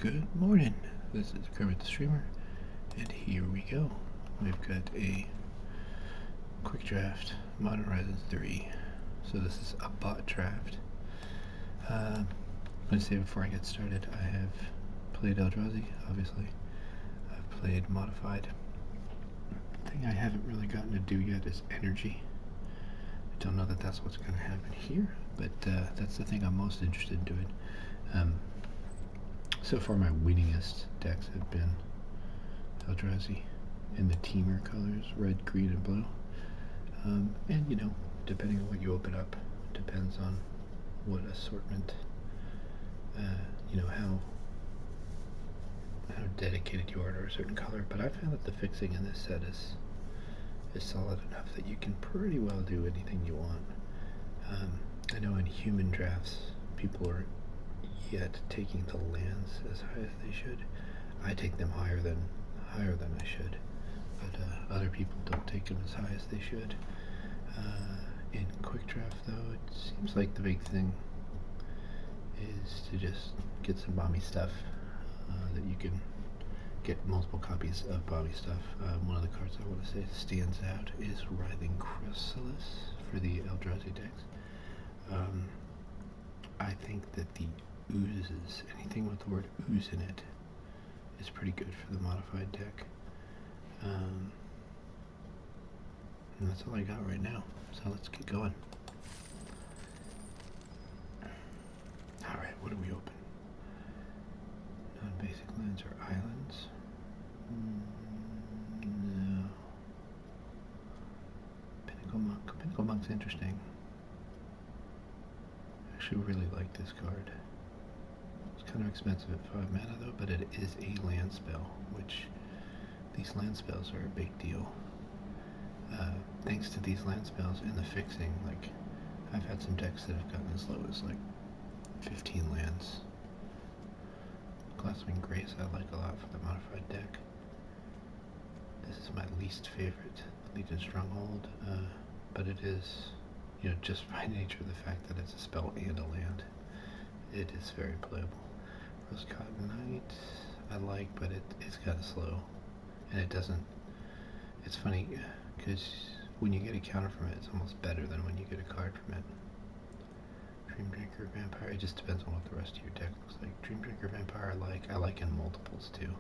Good morning. This is Kermit the Streamer, and here we go. We've got a quick draft Modern Horizons 3. So this is a bot draft. I'm going to say before I get started, I have played Eldrazi, obviously. I've played Modified. The thing I haven't really gotten to do yet is Energy. I don't know that that's what's going to happen here, but that's the thing I'm most interested in doing. So far my winningest decks have been Eldrazi in the teamer colors, red, green, and blue. And you know, depending on what you open up, depends on what assortment, you know, how dedicated you are to a certain color. But I found that the fixing in this set is solid enough that you can pretty well do anything you want. I know in human drafts, people are yet taking the lands as high as they should. I take them higher than I should, but other people don't take them as high as they should. In quick draft, though, it seems like the big thing is to just get some bomby stuff that you can get multiple copies of bomby stuff. One of the cards I want to say stands out is Writhing Chrysalis for the Eldrazi decks. I think that the oozes, anything with the word ooze in it, is pretty good for the modified deck. And that's all I got right now, so let's get going. Alright, what do we open? Non-basic lands or islands? No. Pinnacle Monk. Pinnacle Monk's interesting. I actually really like this card. It's kind of expensive at 5 mana though, but it is a land spell, which these land spells are a big deal. Thanks to these land spells and the fixing, like I've had some decks that have gotten as low as like 15 lands. Glasswing Grace I like a lot for the modified deck. This is my least favorite, Legion Stronghold, but it is, you know, just by nature of the fact that it's a spell and a land, it is very playable. Rose Cotton Knight I like, but it's kind of slow, and it doesn't. It's funny because when you get a counter from it, it's almost better than when you get a card from it. Dreamdrinker Vampire. It just depends on what the rest of your deck looks like. Dreamdrinker Vampire I like in multiples too.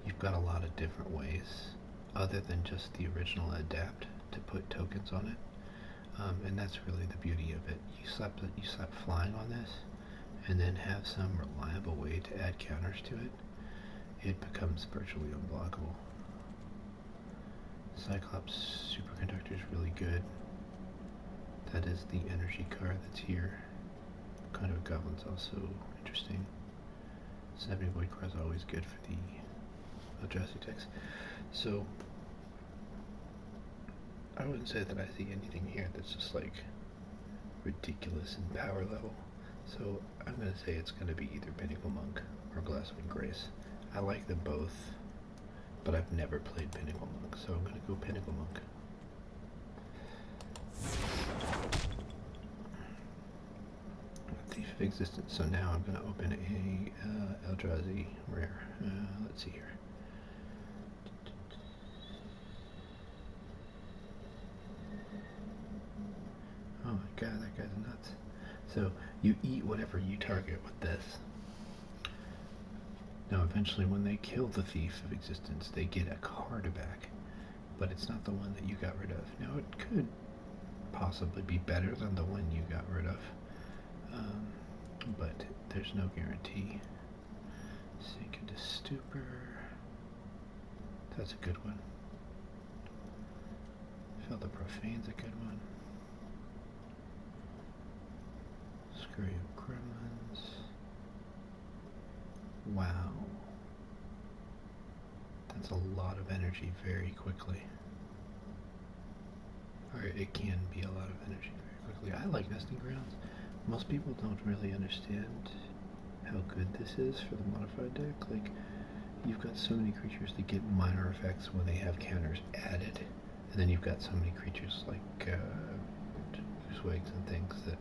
You've got a lot of different ways, other than just the original adapt, to put tokens on it. And that's really the beauty of it. You slap flying on this, and then have some reliable way to add counters to it. It becomes virtually unblockable. Cyclops Superconductor is really good. That is the energy card that's here. Kind of Goblin's also interesting. Snapping Void card is always good for the Eldrazi decks. So I wouldn't say that I see anything here that's just like ridiculous in power level. So I'm going to say it's going to be either Pinnacle Monk or Glasswing Grace. I like them both, but I've never played Pinnacle Monk, so I'm going to go Pinnacle Monk. Thief of Existence. So now I'm going to open a Eldrazi rare. Let's see here. Oh my god, that guy's nuts. So you eat whatever you target with this. Now eventually when they kill the Thief of Existence, they get a card back, but it's not the one that you got rid of. Now it could possibly be better than the one you got rid of, but there's no guarantee. Sink into Stupor. That's a good one. Feel the Profane's a good one. Scurry of Gremlins. Wow. That's a lot of energy very quickly. Or it can be a lot of energy very quickly. I like Nesting Grounds. Most people don't really understand how good this is for the modified deck. Like, you've got so many creatures that get minor effects when they have counters added. And then you've got so many creatures like Swigs and things that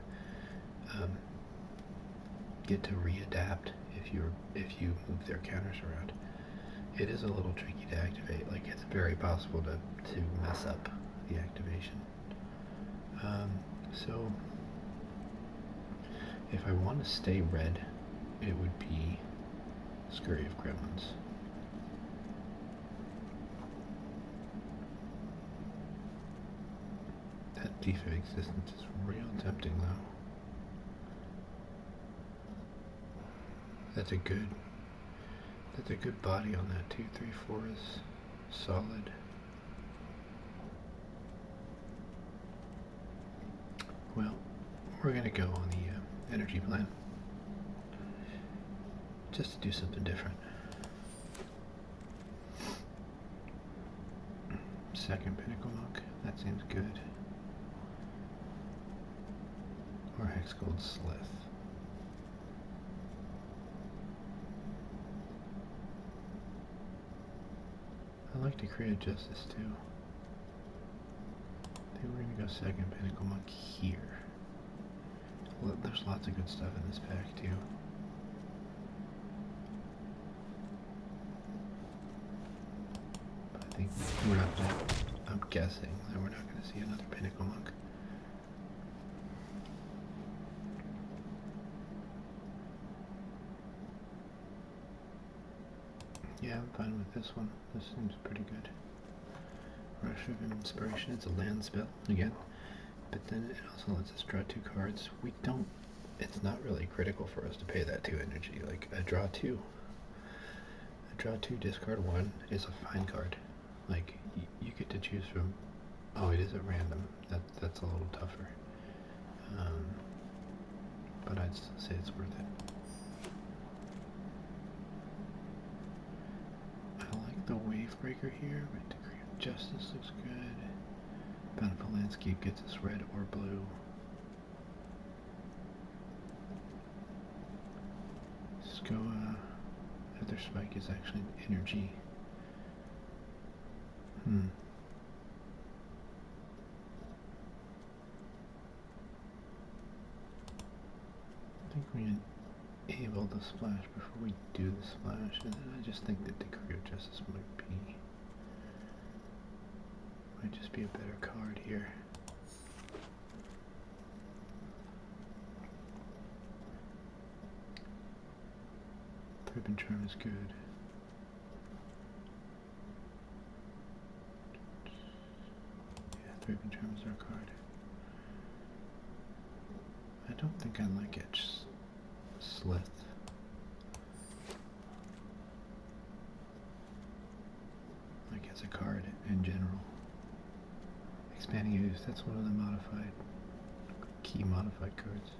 get to readapt if you move their counters around. It is a little tricky to activate. Like, it's very possible to mess up the activation. So if I want to stay red, it would be Scurry of Gremlins. That Thief of Existence is real tempting, though. That's a good body on that. 2, 3, 4 is solid. Well, we're gonna go on the energy plan, just to do something different. Second Pinnacle Monk, that seems good. Or Hexgold Slith. I like to create justice too. I think we're gonna go second Pinnacle Monk here. There's lots of good stuff in this pack too. But I think we're not gonna, I'm guessing that we're not gonna see another Pinnacle Monk. Yeah, I'm fine with this one. This seems pretty good. Rush of Inspiration, it's a land spell, again. But then it also lets us draw 2 cards. It's not really critical for us to pay that 2 energy. Like, a draw 2, discard 1 is a fine card. Like, you get to choose from, oh, it is at random. That's a little tougher. But I'd still say it's worth it. I like the Wavebreaker here, but Decree of Justice looks good. Bountiful Landscape gets us red or blue. Skoa, Feather Spike is actually an energy. I think we enable the splash before we do the splash, and then I just think that Decree of Justice might just be a better card here. Threep and Charm is good. Yeah, Threep and Charm is our card. I don't think I like it. Slith. Like, as a card in general. Expanding Use, that's one of the key modified cards.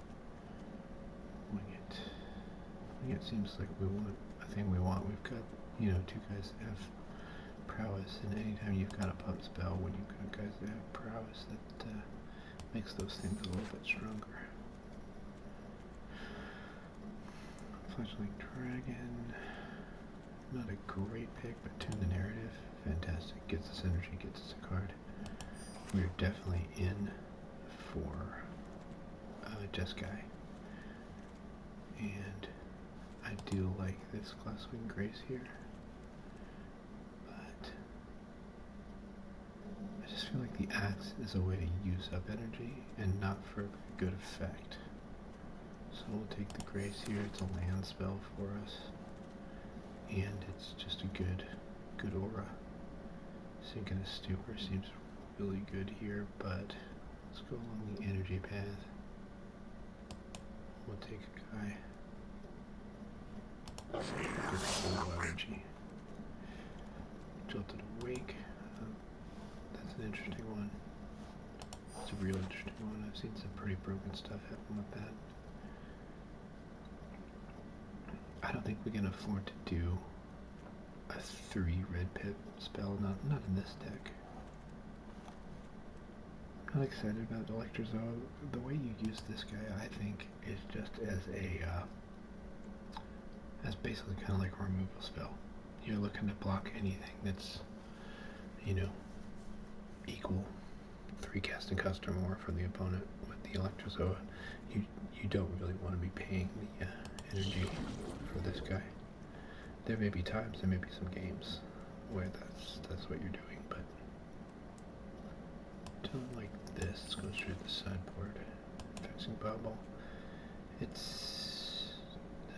Wing It seems like a thing we want. We've got, 2 guys that have prowess, and anytime you've got a pup spell, when you've got guys that have prowess, that makes those things a little bit stronger. Fledgling Dragon, not a great pick, but Tune the Narrative, fantastic. Gets us energy, gets us a card. We're definitely in for Jeskai. And I do like this Glasswing Grace here, but I just feel like the axe is a way to use up energy and not for a good effect. So we'll take the Grace here. It's a land spell for us, and it's just a good aura. Synchronous Stupor seems really good here, but let's go along the energy path. We'll take a guy. Good full energy. Jolted Awake. That's an interesting one. It's a real interesting one. I've seen some pretty broken stuff happen with that. I don't think we can afford to do a 3 red pip spell, not in this deck. I'm not excited about Electrozoa. The way you use this guy, I think, is just as basically kind of like a removal spell. You're looking to block anything that's, equal 3 cast and cost or more for the opponent. With the Electrozoa, you don't really want to be paying the energy for this guy. There may be times, there may be some games where that's what you're doing, but something like this goes through the sideboard, fixing bubble.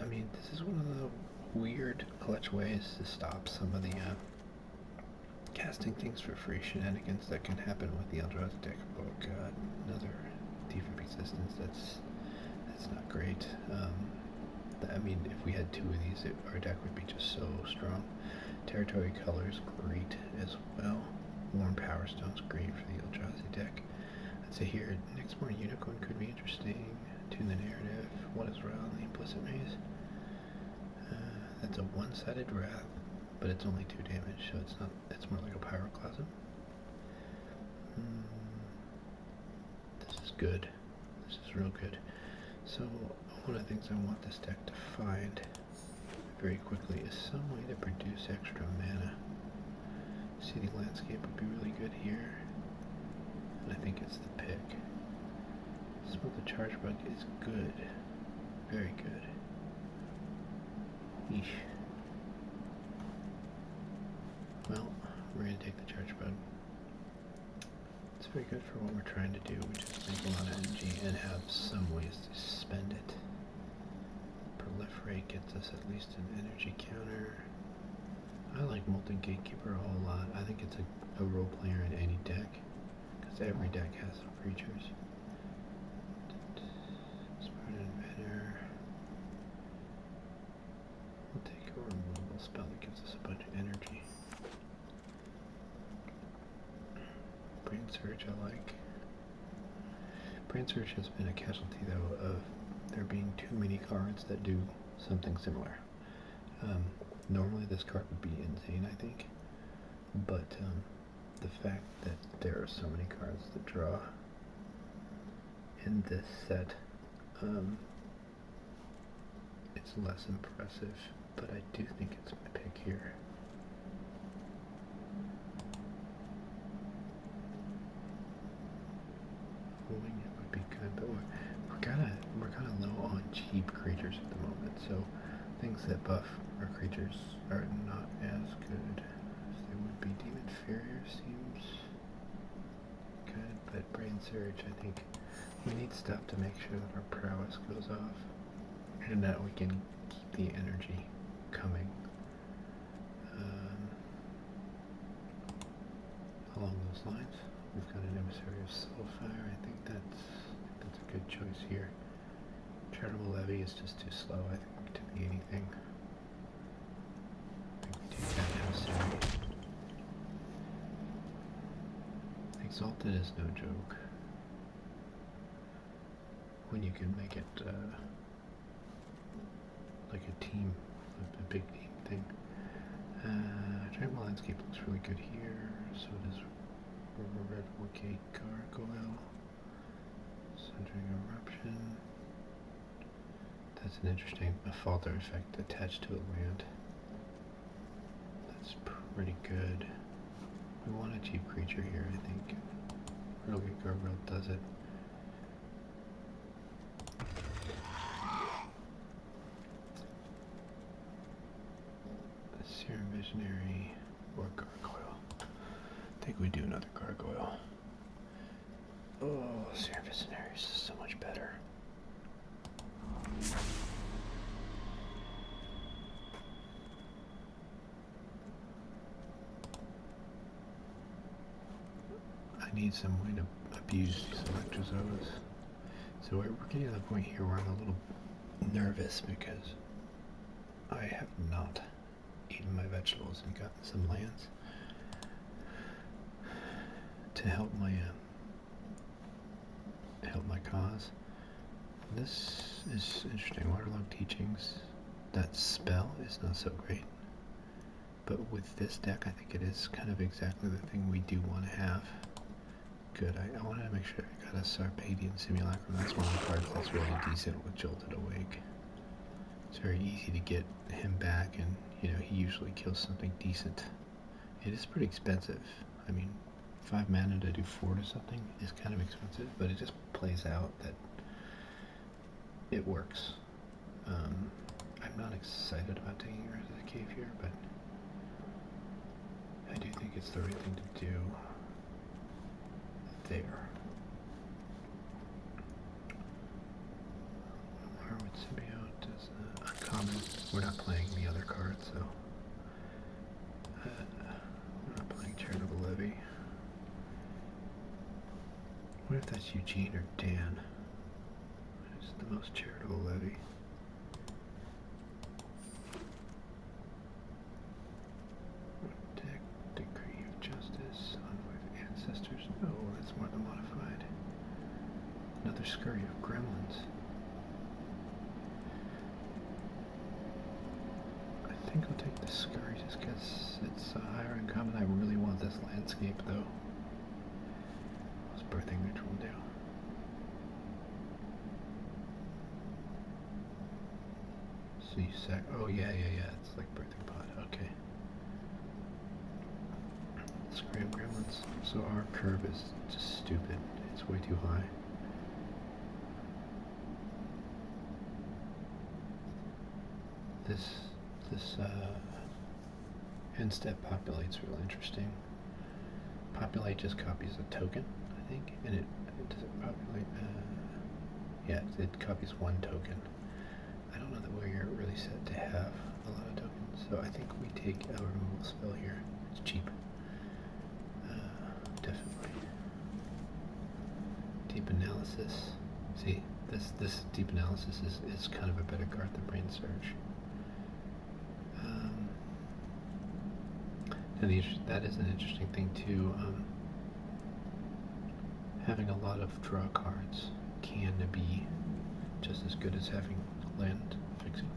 I mean, this is one of the weird clutch ways to stop some of the casting things for free shenanigans that can happen with the Eldrazi deck. Oh god, another Thief of Persistence. That's not great. I mean, if we had two of these, our deck would be just so strong. Territory Colors, great as well. Worn Power Stone's great for the Eldrazi deck. I'd say here, next more Unicorn could be interesting. Tune the Narrative. What is Ral, the Implicit Maze? That's a one-sided Wrath, but it's only 2 damage, so it's more like a Pyroclasm. This is good. This is real good. So, one of the things I want this deck to find very quickly is some way to produce extra mana. City Landscape would be really good here, and I think it's the pick. Smoke the Charge Bug is good. Very good. Yeesh. Well, we're going to take the Charge Bug. It's very good for what we're trying to do, which is make a lot of energy and have some ways to spend it. Proliferate gets us at least an energy counter. I like Molten Gatekeeper a whole lot. I think it's a role player in any deck, because every deck has some creatures. Smart Inventor. We'll take a removal spell that gives us a bunch of energy. Brain Surge I like. Brain Surge has been a casualty though of there being too many cards that do something similar. Normally this card would be insane, I think, but the fact that there are so many cards that draw in this set, it's less impressive, but I do think it's my pick here. Holding it would be good, but we're kind of low on cheap creatures at the moment, so things that buff our creatures are not as good as they would be. Demon Farrier seems good, but Brain Surge, I think we need stuff to make sure that our prowess goes off and that we can keep the energy coming. Along those lines, we've got an Emissary of Soulfire. I think that's a good choice here. Charitable Levy is just too slow, I think, to be anything. I think we take that Emissary. Exalted is no joke. When you can make it like a team, a big team thing. Tribal Landscape looks really good here. So does Red Gate Gargoyle. Sundering Eruption. That's an interesting Falter effect attached to a land. That's pretty good. We want a cheap creature here, I think. Red Gate Gargoyle does it. Serum Visionary or Gargoyle. I think we do another Gargoyle. Oh, Serum Visionary is so much better. I need some way to abuse these Electrozoas. So we're getting to the point here where I'm a little nervous because I have not eaten my vegetables and gotten some lands to help my cause. This is interesting. Waterlogged Teachings. That spell is not so great, but with this deck, I think it is kind of exactly the thing we do want to have. Good. I wanted to make sure I got a Sarpadian Simulacrum. That's one of the cards that's really decent with Jolted Awake. It's very easy to get him back, and you know, he usually kills something decent. It is pretty expensive. I mean, 5 mana to do 4 to something is kind of expensive, but it just plays out that it works. excited about taking her to the cave here, but I do think it's the right thing to do there. Harwood Symbiote is uncommon. We're not playing the other card, so we're not playing Charitable Levy. What if that's Eugene or Dan? Who's the most charitable levy? Protect, decree of justice, envoy of ancestors. Oh, that's more than modified. Another scurry of gremlins. I think I'll take the scurry just because it's higher in common. I really want this landscape though. What's birthing ritual do? C-sec. Oh yeah. It's like birthing pod. Okay. Scurry of gremlins. So our curve is just stupid. It's way too high. This end step populate's real interesting. Populate just copies a token, I think, and it does it populate? Yeah, it copies one token. I don't know that we're really set to have a lot of tokens, so I think we take a removal spell here. It's cheap. Definitely. Deep analysis. See, this deep analysis is kind of a better card than brain surge. And that is an interesting thing too. Having a lot of draw cards can be just as good as having land fixing.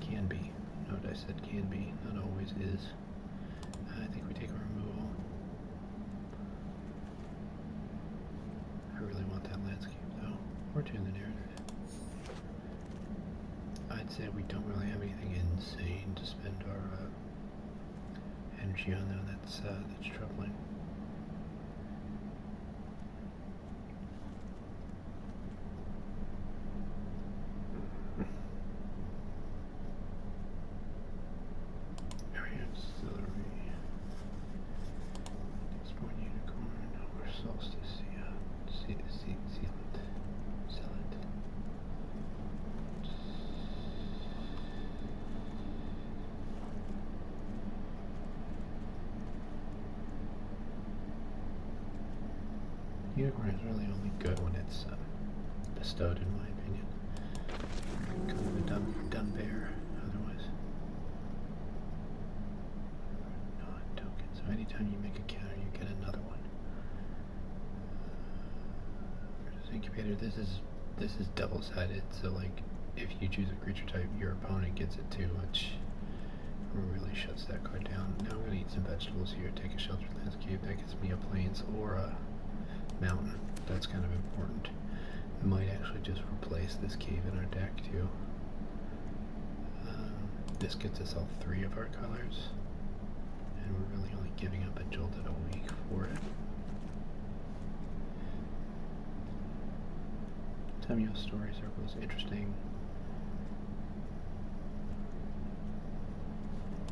Can be. Note I said can be, not always is. I think we take a removal. I really want that landscape though. Or tune the narrative. I'd say we don't really have anything insane to spend our energy on though. That's troubling. Unicorn is really only good when it's bestowed, in my opinion. Kind of a dumb bear, otherwise. Non-token. So anytime you make a counter, you get another one. Incubator. This is double-sided. So like, if you choose a creature type, your opponent gets it too, which really shuts that card down. Now I'm gonna eat some vegetables here. Take a sheltered landscape. That gets me a plains or a mountain. That's kind of important. Might actually just replace this cave in our deck too. This gets us all three of our colors, and we're really only giving up a Jolted a week for it. Samuel's story circle is interesting.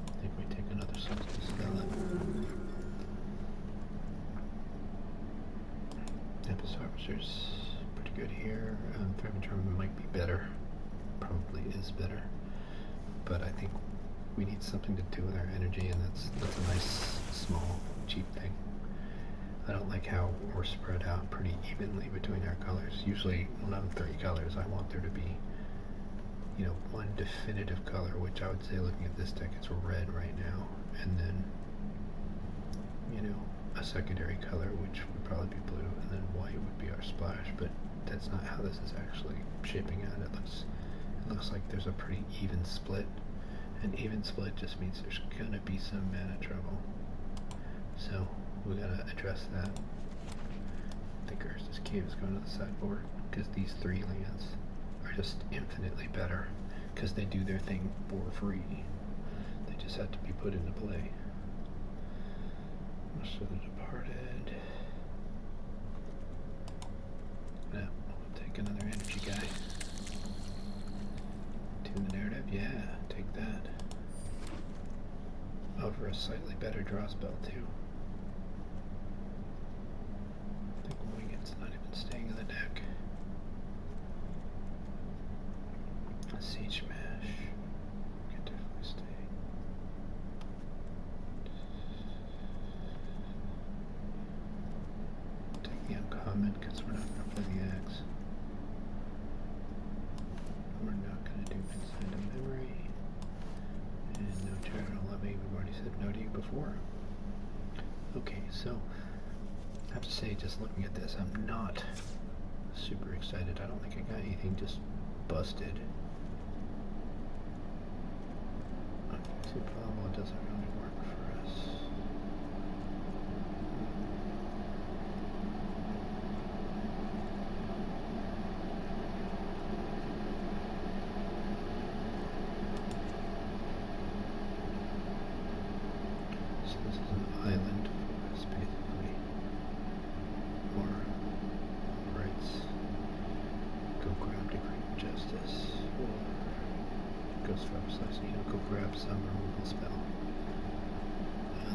I think we take another solstice spell. Tempest Harvester's pretty good here. Thriving Charm might be better. Probably is better. But I think we need something to do with our energy, and that's a nice, small, cheap thing. I don't like how we're spread out pretty evenly between our colors. Usually, when I'm 3 colors, I want there to be, you know, one definitive color, which I would say, looking at this deck, it's red right now, and then, you know, a secondary color, which would probably be blue, and then white would be our splash. But that's not how this is actually shaping out. It looks like there's a pretty even split. An even split just means there's gonna be some mana trouble. So we gotta address that. I think Urza's Cave is going to the sideboard because these 3 lands are just infinitely better because they do their thing for free. They just have to be put into play. Master of the Departed. Yeah, we'll take another energy guy. Tune the narrative, yeah. a slightly better draw spell too. I think Winged's not even staying in the deck. Siege Smash can definitely stay. Take the uncommon because we're not going to play the axe. We're not going to do Inside of Memory. And no Charitable Levy. We've already said no to you before. Okay, so I have to say, just looking at this, I'm not super excited. I don't think I got anything just busted. Pablo doesn't really work for us. So this is an island for us, basically. Or rights. Go grab Decree of Justice. Or Ghost Drop Slice. Go grab some removal spell.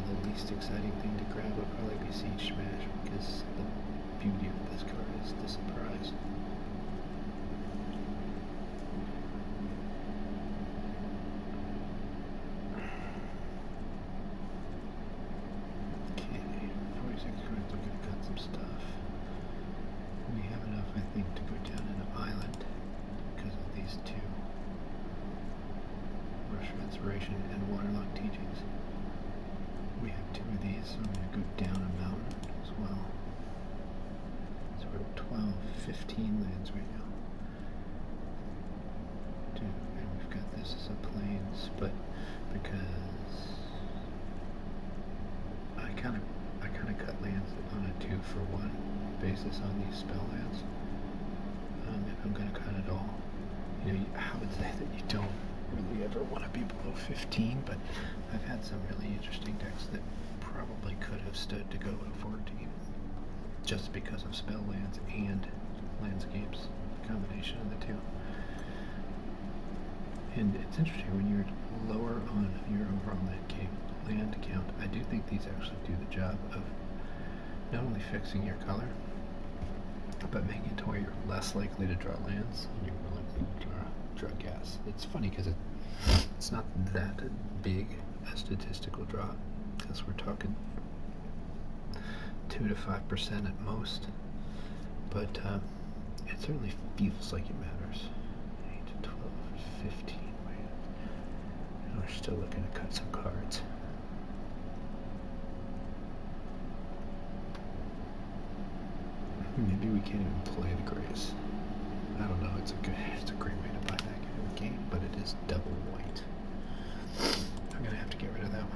The least exciting thing to grab would probably be Siege Smash, because the beauty of this card is the surprise. Okay, 46 cards, we're going to cut some stuff. We have enough, I think, to go down an island because of these two. Rush of Inspiration and Waterlogged Teachings. We have two of these, so I'm going to go down a mountain as well. So we're at 12, 15 lands right now. And we've got this as a plains, but because I kind of cut lands on a 2-for-1 basis on these spell lands. If I'm going to cut it all, I would say that you don't really ever want to be below 15, but I've had some really interesting decks that probably could have stood to go at 14 just because of spell lands and landscapes, combination of the two. And it's interesting, when you're lower on your overall land count, I do think these actually do the job of not only fixing your color, but making it to where you're less likely to draw lands and you're more likely to draw gas. It's funny because it's not that big a statistical draw, because we're talking 2 to 5% at most, but it certainly feels like it matters. 8 to 12, 15, and we're still looking to cut some cards. Maybe we can't even play the Grace. I don't know, it's a great way to buy back into the game, but it is double white. I'm gonna have to get rid of that one.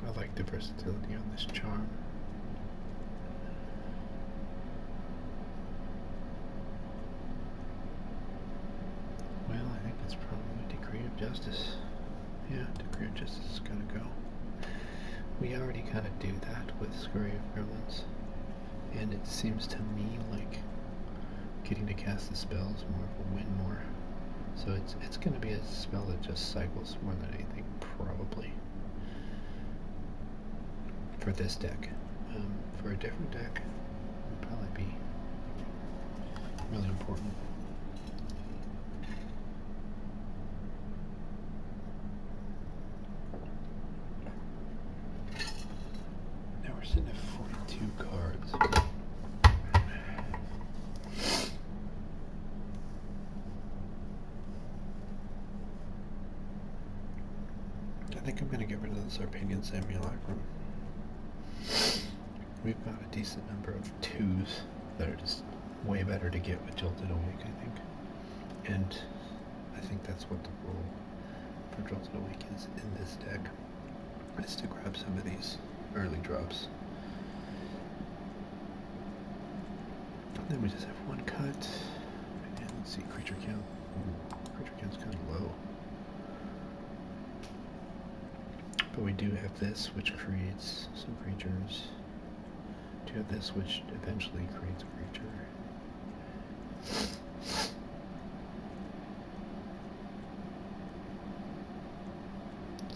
I like the versatility on this charm. Well, I think it's probably Decree of Justice. Yeah, Decree of Justice is gonna go. We already kind of do that with Scurry of Gremlins, and it seems to me like getting to cast the spell is more of a win more. So it's going to be a spell that just cycles more than anything, probably. For this deck. For a different deck, it would probably be really important. Now we're sitting at 42 cards. I think I'm going to get rid of the Sarpanian Simulacrum. We've got a decent number of 2s that are just way better to get with Jolted Awake, I think. And I think that's what the role for Jolted Awake is in this deck, is to grab some of these early drops. Then we just have one cut. And let's see, creature count. Creature count's kind of low. But we do have this, which creates some creatures. We do have this, which eventually creates a creature.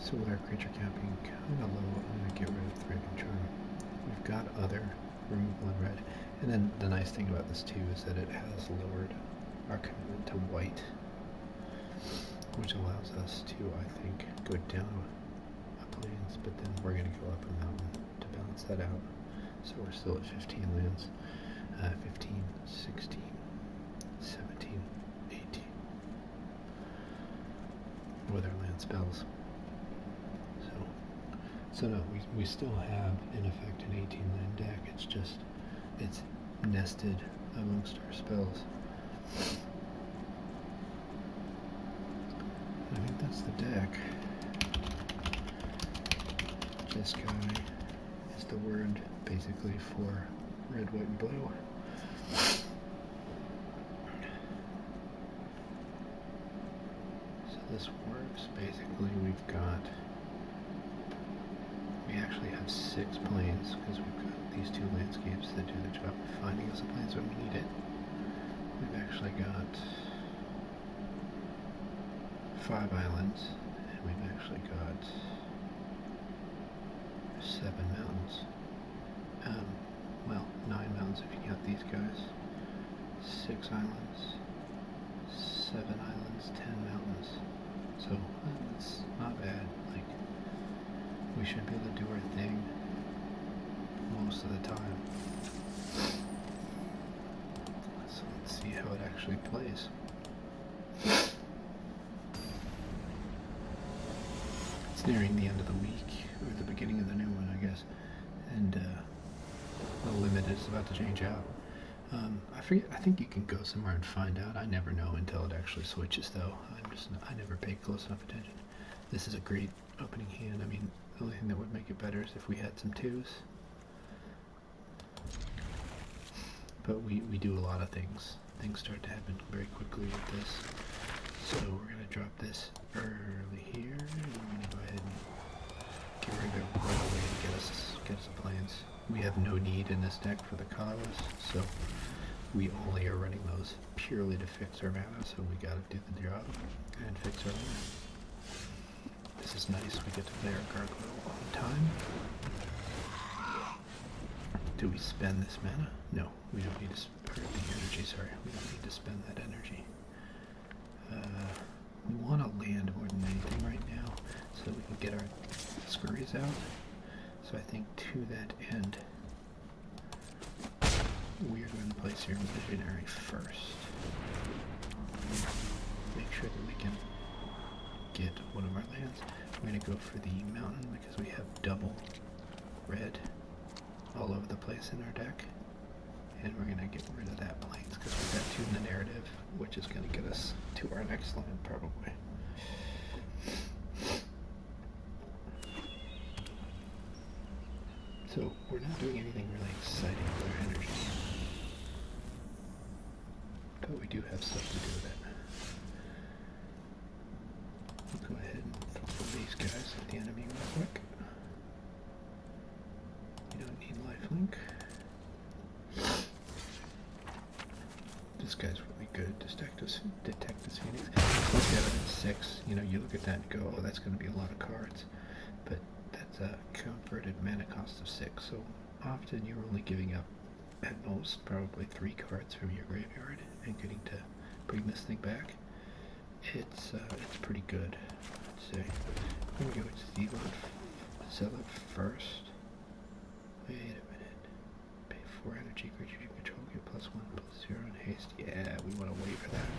So with our creature count being kind of low, I'm going to get rid of Thriving Charm. We've got other removal in red. And then the nice thing about this too is that it has lowered our commitment to white, which allows us to, I think, go down a plains, but then we're going to go up a mountain to balance that out. So we're still at 15 lands. 15, 16, 17, 18. With our land spells. So no, we still have, in effect, an 18 land deck. It's just, it's nested amongst our spells. I think that's the deck. This guy is the word, basically, for red, white, and blue. So this works, basically, we actually have 6 planes, because we've got these 2 landscapes that do the job of finding us a planes when we need it. We've actually got 5 islands, and we've actually got 7 mountains. Well, 9 mountains if you count these guys. 6 islands, 7 islands, 10 mountains. So, it's not bad. Like, we should be able to do our thing most of the time. So let's see how it actually plays. It's nearing the end of the week, or the beginning of the new one, I guess, and the limit is about to change out. I forget. I think you can go somewhere and find out. I never know until it actually switches, though. I never pay close enough attention. This is a great opening hand. I mean, the only thing that would make it better is if we had some 2s. But we do a lot of things. Things start to happen very quickly with this. So we're going to drop this early here, and we're going to go ahead and get rid of it right away to get us the planes. We have no need in this deck for the colorless, so we only are running those purely to fix our mana, so we got to do the job and fix our mana. This is nice, we get to play our gargoyle all the time. Do we spend this mana? No, we don't need to spend the energy, sorry. We don't need to spend that energy. We want to land more than anything right now, so that we can get our scurries out. So I think to that end, we're going to place your Visionary first. Make sure that we can get one of our lands. We're going to go for the mountain because we have double red all over the place in our deck. And we're going to get rid of that plains because we've got 2 in the narrative, which is going to get us to our next land probably. So we're not doing anything really exciting with our energy. But we do have stuff to do with it. We'll go ahead and throw these guys at the enemy real quick. You don't need lifelink. This guy's really good. Detect this Phoenix. Once you have it at 6, you know, you look at that and go, oh, that's going to be a lot of cards. But that's a converted mana cost of 6, so often you're only giving up at most probably 3 cards from your graveyard and getting to bring this thing back. It's pretty good, I'd say. I'm going to go to sell it first. Wait a minute. Pay 4 energy, creature you control, get +1/+0 in haste. Yeah, we want to wait for that.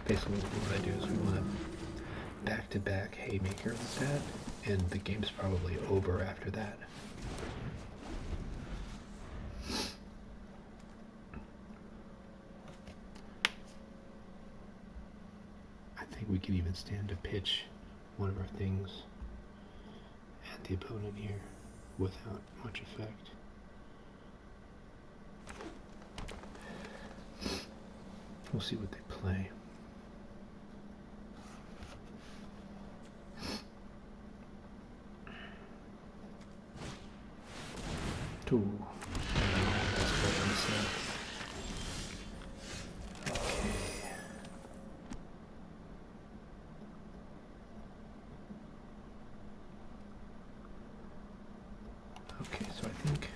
Basically what we want to do is we want to back-to-back Haymaker with that, and the game's probably over after that. I think we could even stand to pitch one of our things at the opponent here without much effect. We'll see what they play. Two. That's what I said. Okay, so I think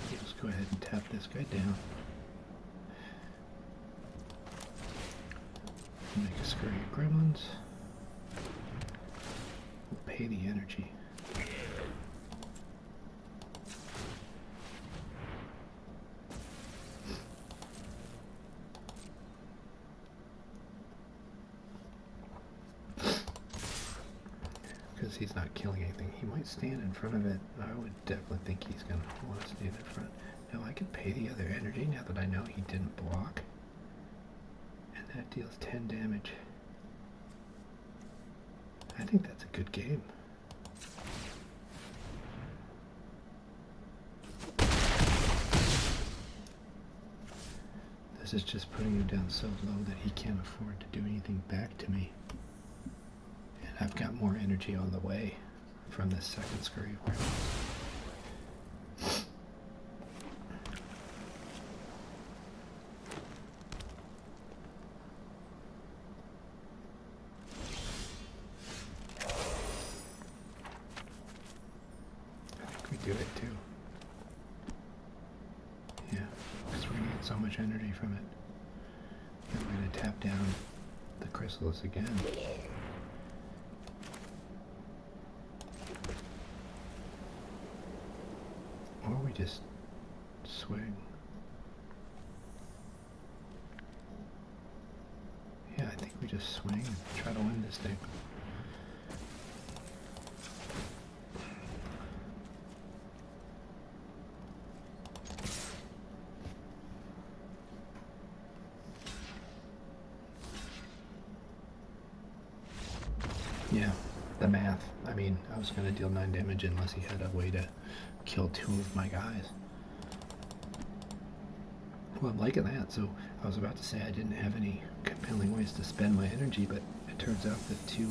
we'll just go ahead and tap this guy down. Make a scurry of gremlins. We'll pay the energy. Because he's not killing anything. He might stand in front of it. I would definitely think he's going to want to stand in front. Now I can pay the other energy now that I know he didn't block. And that deals 10 damage. I think that's a good game. This is just putting him down so low that he can't afford to do anything back to me. I've got more energy on the way from this second scurry of gremlins. I think we do it too. Yeah, because we're going to get so much energy from it. And we're going to tap down the chrysalis again. Or we just swing. Yeah, I think we just swing and try to win this thing. Yeah, the math. I mean, I was going to deal 9 damage unless he had a way to kill 2 of my guys. Well, I'm liking that. So I was about to say I didn't have any compelling ways to spend my energy, but it turns out that two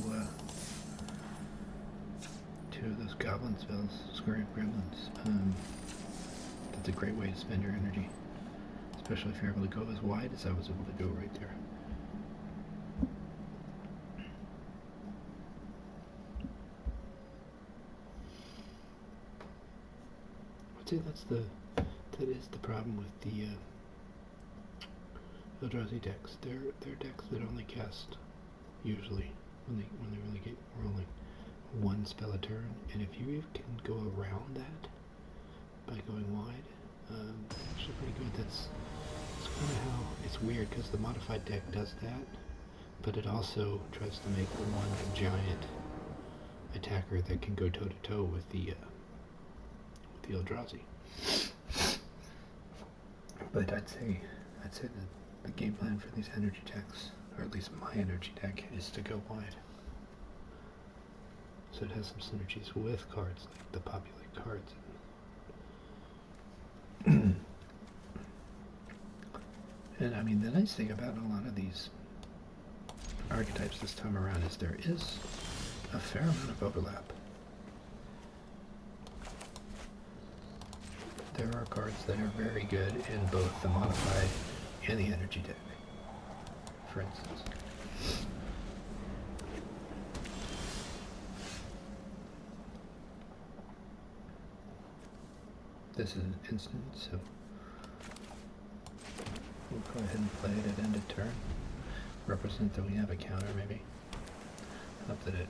of those goblin spells, Scurry of Gremlins, that's a great way to spend your energy, especially if you're able to go as wide as I was able to go right there. I'd say that is the problem with the Eldrazi decks. They're decks that only cast, usually, when they really get rolling, 1 spell a turn, and if you can go around that by going wide, it's actually pretty good. That's kind of how it's weird, because the modified deck does that, but it also tries to make one giant attacker that can go toe to toe with the Eldrazi. But I'd say that the game plan for these energy decks, or at least my energy deck, is to go wide. So it has some synergies with cards, like the populate cards. And I mean, the nice thing about a lot of these archetypes this time around is there is a fair amount of overlap. There are cards that are very good in both the modified and the energy deck, for instance. This is an instant, so we'll go ahead and play it at end of turn. Represent that we have a counter, maybe. Not that it,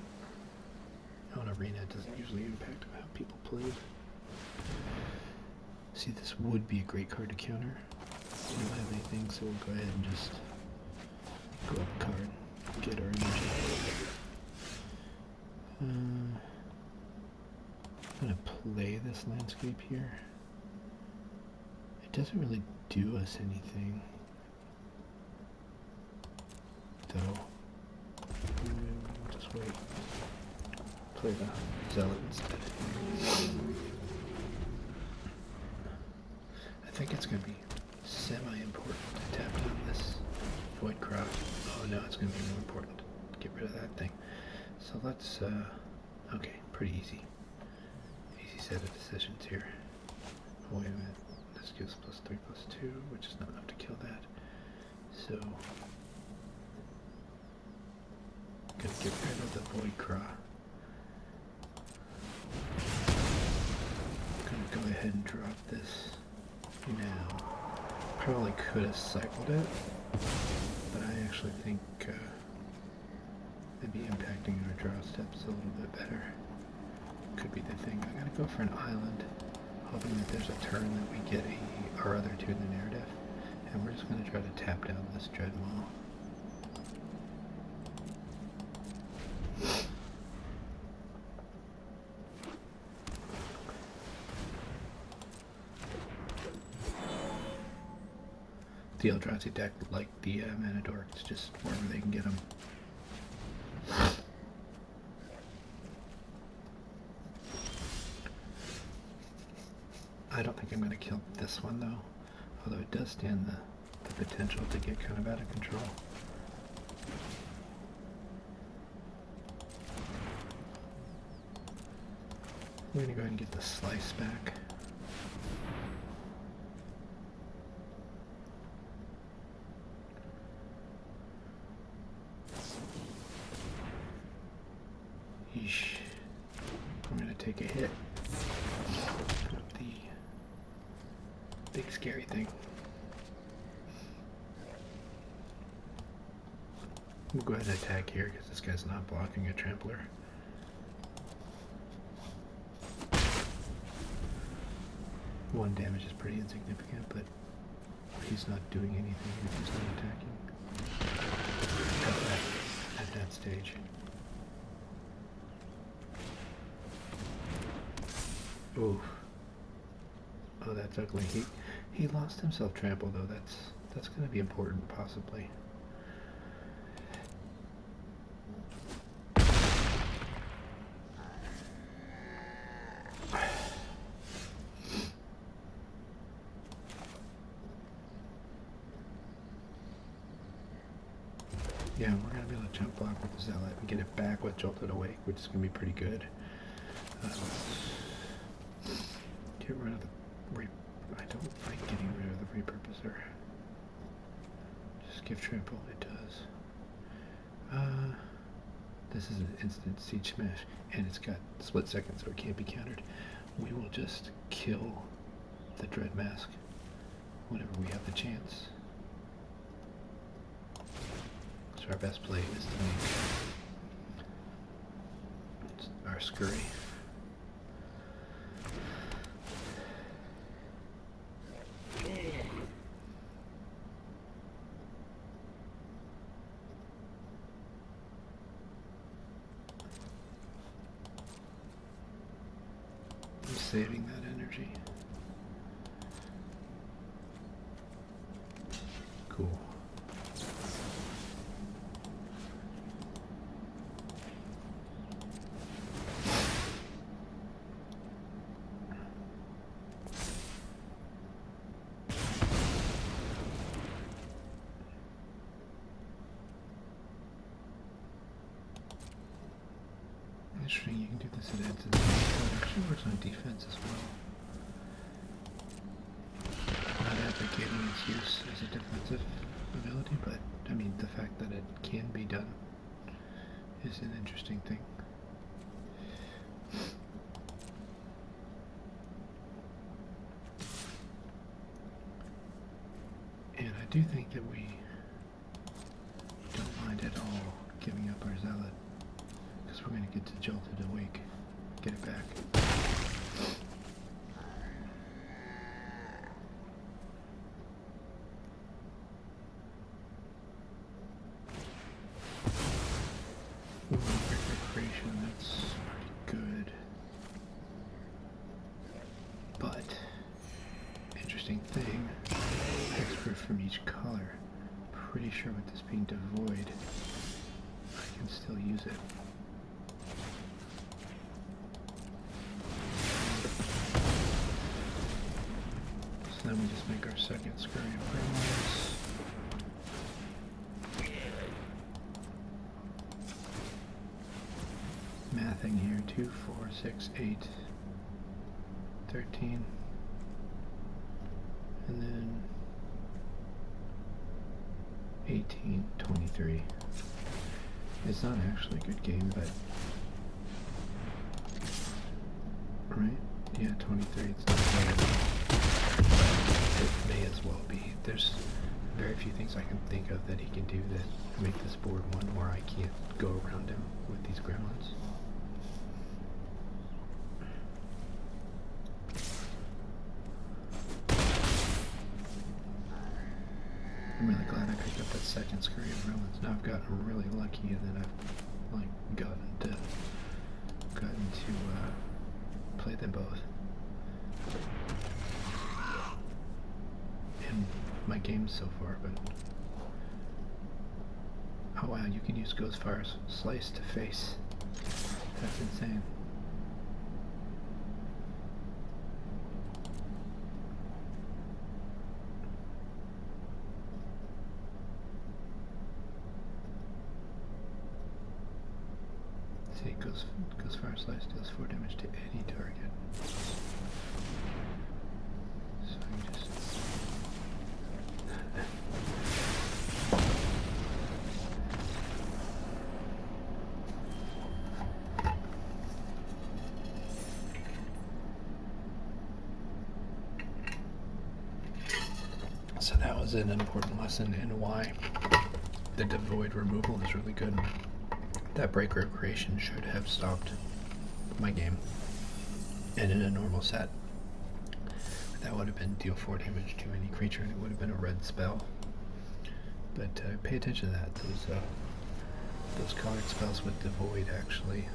on arena, it doesn't usually impact how people play. See, this would be a great card to counter. We don't have anything, so we'll go ahead and just go up a card, get our energy. I'm gonna play this landscape here. It doesn't really do us anything, though. We'll just wait. Play the Zealot instead. I think it's going to be semi-important to tap down this void crop. Oh no, it's going to be more important. Get rid of that thing. So let's, okay, pretty easy. Easy set of decisions here. Oh, wait a minute. This gives +3/+2, which is not enough to kill that. So, gonna get rid of the void craw. Gonna go ahead and drop this now. Probably could have cycled it, but I actually think maybe impacting our draw steps a little bit better could be the thing. I'm gonna go for an island, hoping that there's a turn that we get our other two in the narrative, and we're just gonna try to tap down this dread maw. The Eldrazi deck, like the Manador, it's just wherever they can get them. I don't think I'm going to kill this one though, although it does stand the potential to get kind of out of control. I'm going to go ahead and get the slice back. Yeesh. I'm going to take a hit. The big scary thing. We'll go ahead and attack here because this guy's not blocking a trampler. One damage is pretty insignificant, but he's not doing anything if he's not attacking at that stage. Oof. Oh, that's ugly. He lost himself trample though. That's going to be important, possibly. Yeah, we're going to be able to jump block with the Zealot and get it back with Jolted Awake, which is going to be pretty good. Get rid of the I don't like getting rid of the repurposer. Just give trample, it does. This is an instant siege smash, and it's got split second, so it can't be countered. We will just kill the Dread Mask whenever we have the chance. So our best play is to make our scurry. I'm saving that energy. Cool. Interesting, you can do this at ends and it actually works on defense as well. Not advocating its use as a defensive ability, but I mean the fact that it can be done is an interesting thing. And I do think that we don't mind at all giving up our Zealot. We're going to get to Jolted Awake. Get it back. Ooh, Creation, that's pretty good. But, interesting thing, expert from each color. Pretty sure with this being devoid, I can still use it. So time we just make our second scurry of gremlins. Mathing here, 2, 4, 6, 8, 13, and then 18, 23. It's not actually a good game, but right? Yeah, 23. It's not bad. It may as well be. There's very few things I can think of that he can do that make this board one where I can't go around him with these gremlins. I'm really glad I picked up that second scurry of gremlins. Now I've gotten really lucky that I've gotten to play them both in my games so far. But oh wow, you can use Ghostfire's Slice to face. That's insane. See, Ghostfire Slice deals 4 damage to any target. So you just so that was an important lesson in why the devoid removal is really good. That breaker creation should have stopped my game. And in a normal set, that would have been deal 4 damage to any creature, and it would have been a red spell. But pay attention to that. Those colored spells with devoid actually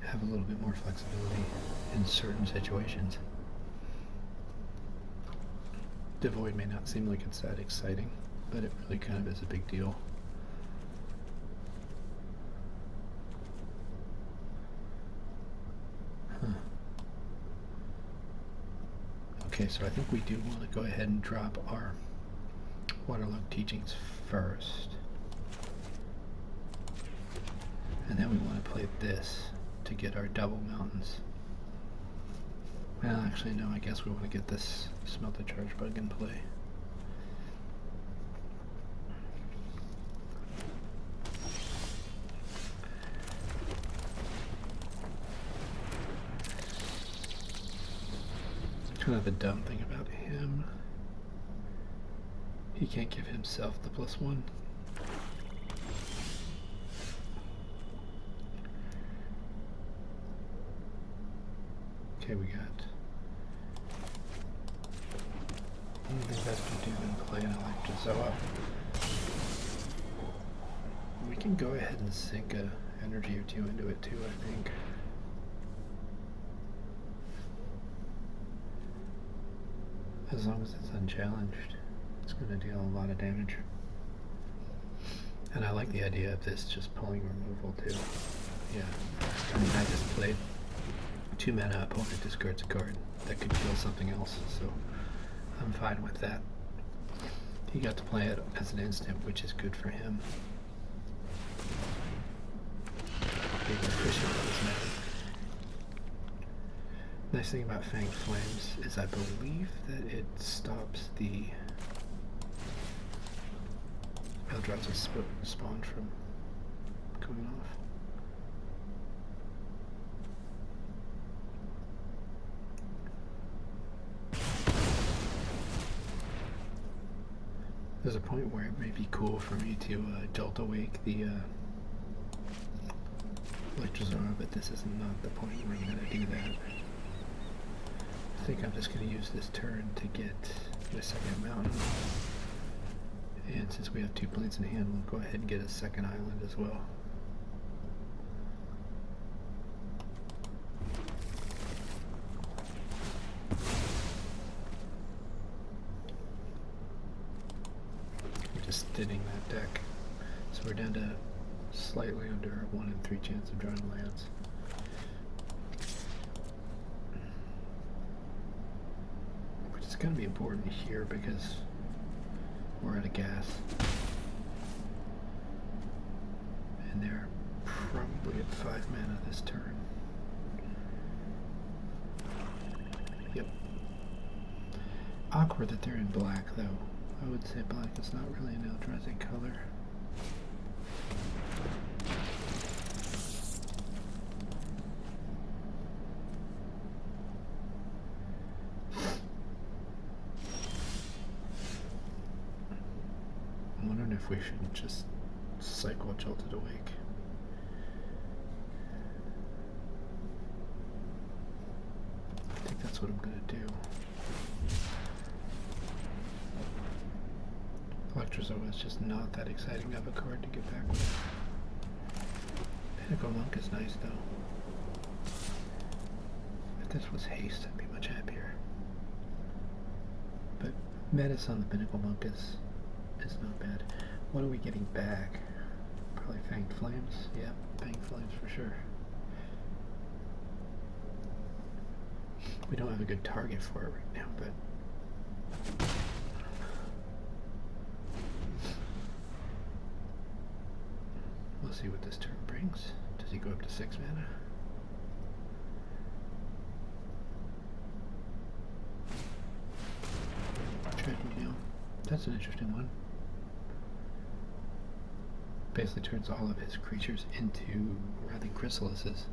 have a little bit more flexibility in certain situations. Devoid may not seem like it's that exciting, but it really kind of is a big deal. Okay, so I think we do want to go ahead and drop our Waterlogged Teachings first. And then we want to play this to get our double mountains. Well, actually, no, I guess we want to get this Smelt the Charge Bug in play. Kind of the dumb thing about him, he can't give himself the +1. Okay, we got the best to do in play an Electrozoa. We can go ahead and sink a energy or 2 into it too, I think. As long as it's unchallenged, it's going to deal a lot of damage. And I like the idea of this just pulling removal too. Yeah. I mean, I just played 2 mana, opponent discards a card that could kill something else, so I'm fine with that. He got to play it as an instant, which is good for him. Being efficient with his mana. Nice thing about Fanged Flames is I believe that it stops the Eldrazi spawn from going off. There's a point where it may be cool for me to Jolt Awake the Electrozoa, but this is not the point where I'm going to do that. I think I'm just going to use this turn to get my second mountain. And since we have 2 planes in hand, we'll go ahead and get a second island as well. We're just thinning that deck. So we're down to slightly under a 1 in 3 chance of drawing lands. going to be important here because we're out of gas. And they're probably at 5 mana this turn. Yep. Awkward that they're in black, though. I would say black is not really an Eldrazi color. I'm wondering if we should just cycle Jolted Awake. I think that's what I'm going to do. Electrozoa is just not that exciting of a card to get back with. Pinnacle Monk is nice though. If this was haste, I'd be much happier. But Menace on the Pinnacle Monk is not bad. What are we getting back? Probably Fanged Flames. Yeah, Fanged Flames for sure. We don't have a good target for it right now, but we'll see what this turn brings. Does he go up to 6 mana? Treadmill. That's an interesting one. Basically turns all of his creatures into Writhing Chrysalises.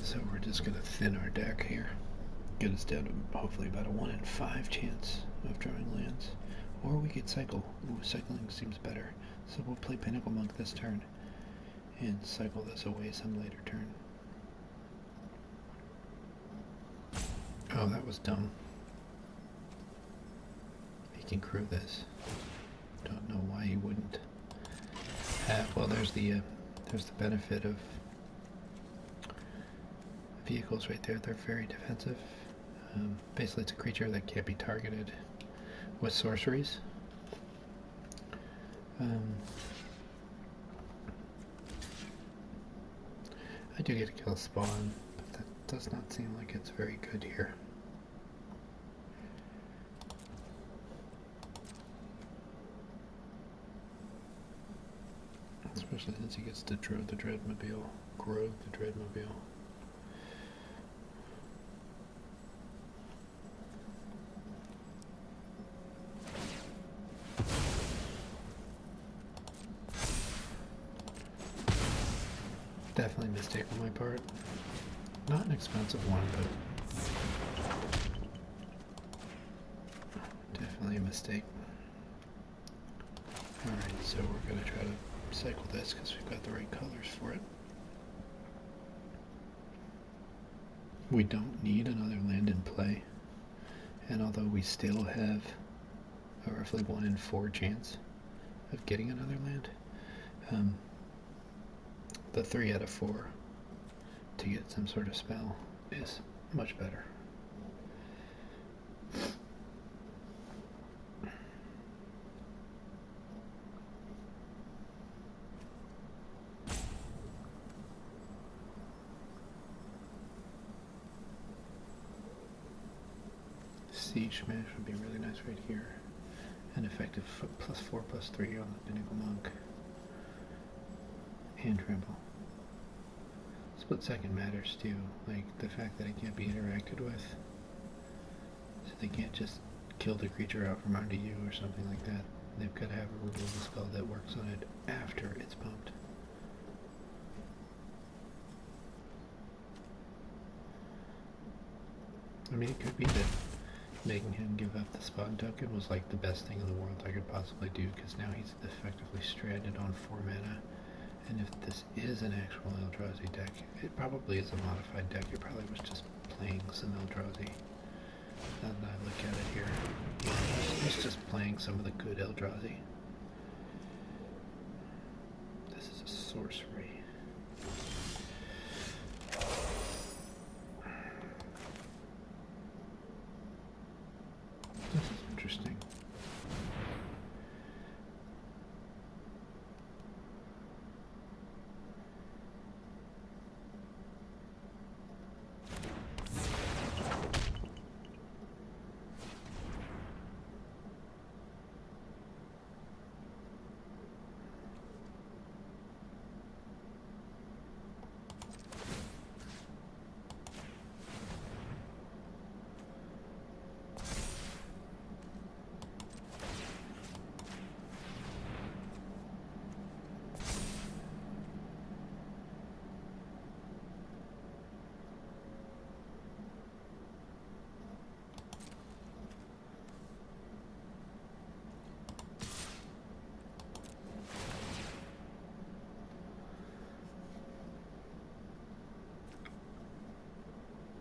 So we're just going to thin our deck here. Get us down to hopefully about a 1 in 5 chance of drawing lands. Or we could cycle. Ooh, cycling seems better. So we'll play Pinnacle Monk this turn and cycle this away some later turn. Oh, that was dumb. He can crew this. Don't know why he wouldn't. Well, there's the benefit of vehicles right there. They're very defensive. Basically, it's a creature that can't be targeted with sorceries. I do get to kill a spawn, but that does not seem like it's very good here. Especially since he gets to grow the Dreadmobile. Definitely a mistake on my part. Not an expensive one, but definitely a mistake. Alright, so we're going to try to cycle this because we've got the right colors for it. We don't need another land in play, and although we still have a roughly 1 in 4 chance of getting another land, the 3 out of 4 to get some sort of spell is much better. Siege Smash would be really nice right here. An effective +4/+3 on the Pinnacle Monk. And Trample. Split second matters too, like the fact that it can't be interacted with. So they can't just kill the creature out from under you or something like that. They've got to have a removal spell that works on it after it's pumped. I mean, it could be that making him give up the spawn token was like the best thing in the world I could possibly do, because now he's effectively stranded on 4 mana. And if this is an actual Eldrazi deck, it probably is a modified deck. It probably was just playing some Eldrazi. Now that I look at it here, yeah, it's just playing some of the good Eldrazi. sorcery. This is interesting.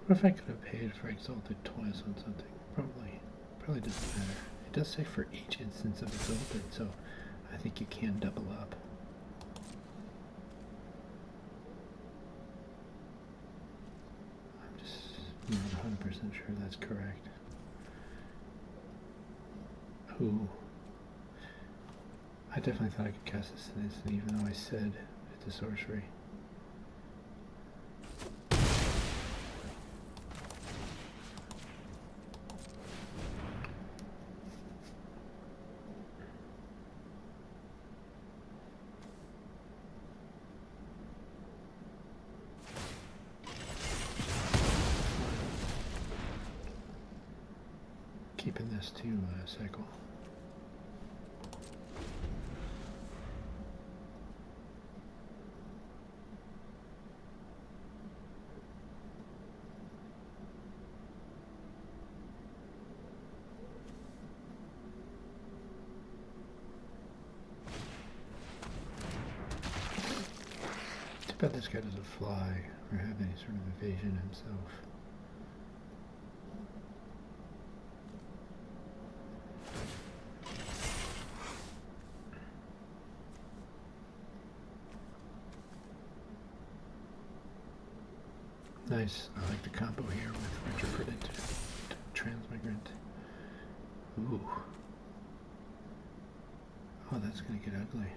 What if I could have paid for Exalted twice on something? Probably doesn't matter. It does say for each instance of Exalted, so I think you can double up. I'm just not 100% sure that's correct. Ooh. I definitely thought I could cast this in instant, even though I said it's a sorcery. Keeping this to cycle. Too bad this guy doesn't fly or have any sort of evasion himself. Nice. I like the combo here with Retrofitted Transmigrant. Ooh. Oh, that's gonna get ugly.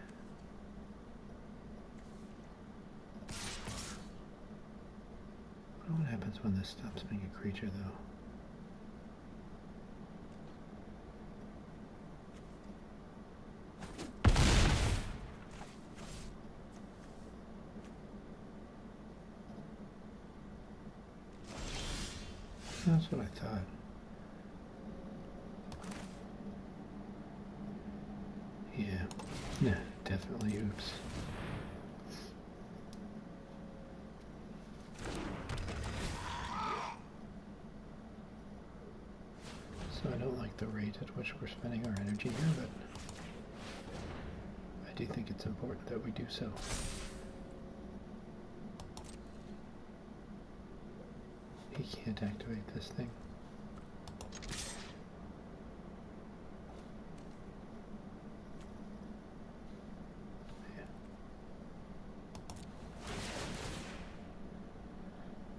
I wonder what happens when this stops being a creature, though. That's what I thought. Yeah, definitely oops. So I don't like the rate at which we're spending our energy here, but I do think it's important that we do so. He can't activate this thing. Yeah.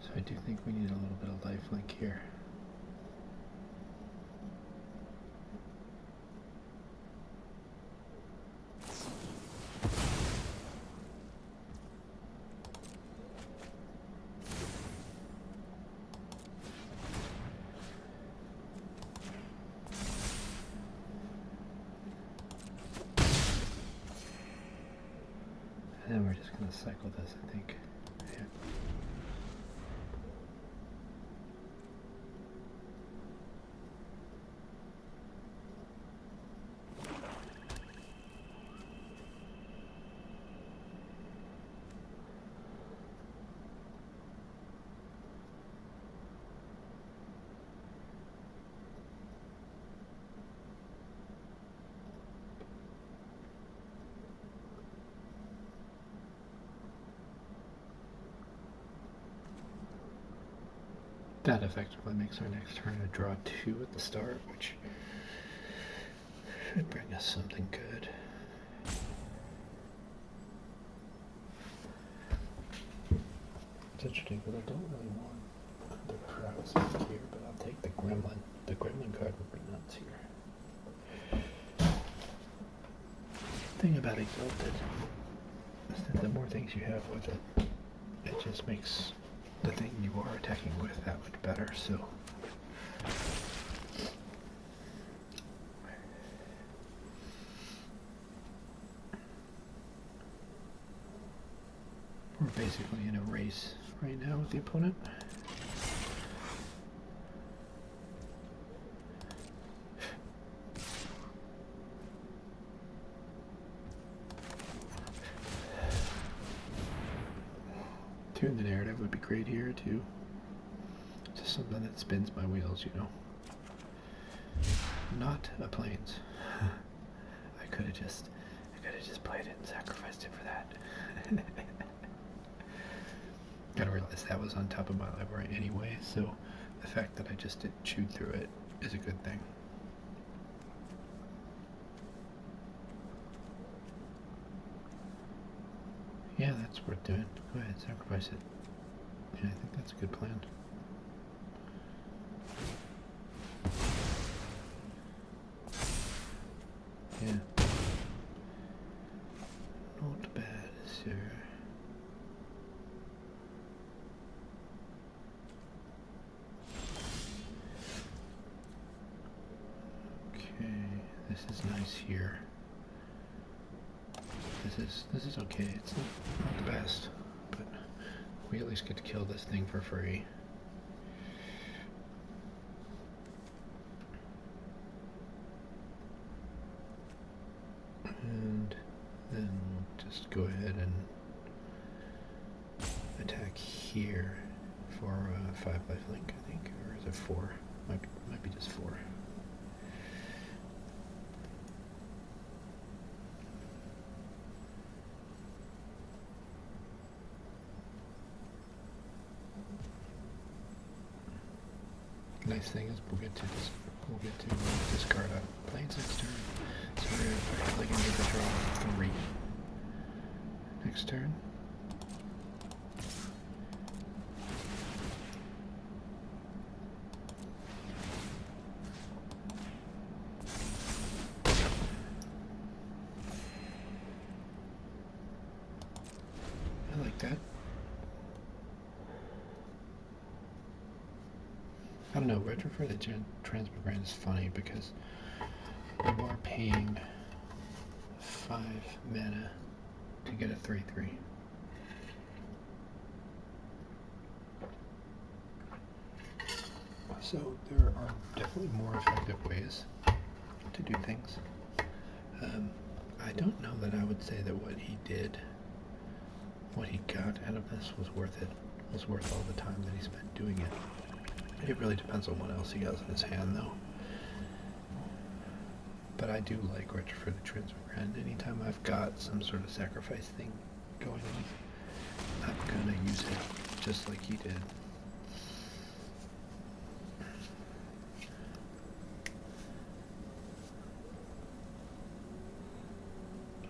So I do think we need a little bit of lifelink here. And then we're just going to cycle this, I think. Yeah. That effectively makes our next turn a draw 2 at the start, which should bring us something good. but I don't really want the Prowess back here, but I'll take the Gremlin. The Gremlin card would be nuts here. Thing about Exalted is that the more things you have with it, it just makes the thing you are attacking with that much better, so... We're basically in a race right now with the opponent. Tune the narrative would be great here too. Just something that spins my wheels, you know. Not a plains. I could have just played it and sacrificed it for that. Gotta realize that was on top of my library anyway, so the fact that I just didn't chew through it is a good thing. Yeah, that's worth doing. Go ahead, sacrifice it. Yeah, I think that's a good plan. Yeah. Not bad, sir. Okay, this is nice here. This is okay. It's not the best, but we at least get to kill this thing for free. And then we'll just go ahead and attack here for 5 lifelink, I think, or is it 4? Might be just 4. Nice thing is we'll get to discard a plains next turn, so we're actually going to get to draw 3 next turn. I like that. I don't know, Retro for the Transmogrant is funny because you are paying 5 mana to get a 3/3. So there are definitely more effective ways to do things. I don't know that I would say that what he did, what he got out of this was worth it. Was worth all the time that he spent doing it. It really depends on what else he has in his hand, though. But I do like Retro for the Transmogrant. Anytime I've got some sort of sacrifice thing going on, I'm gonna use it just like he did.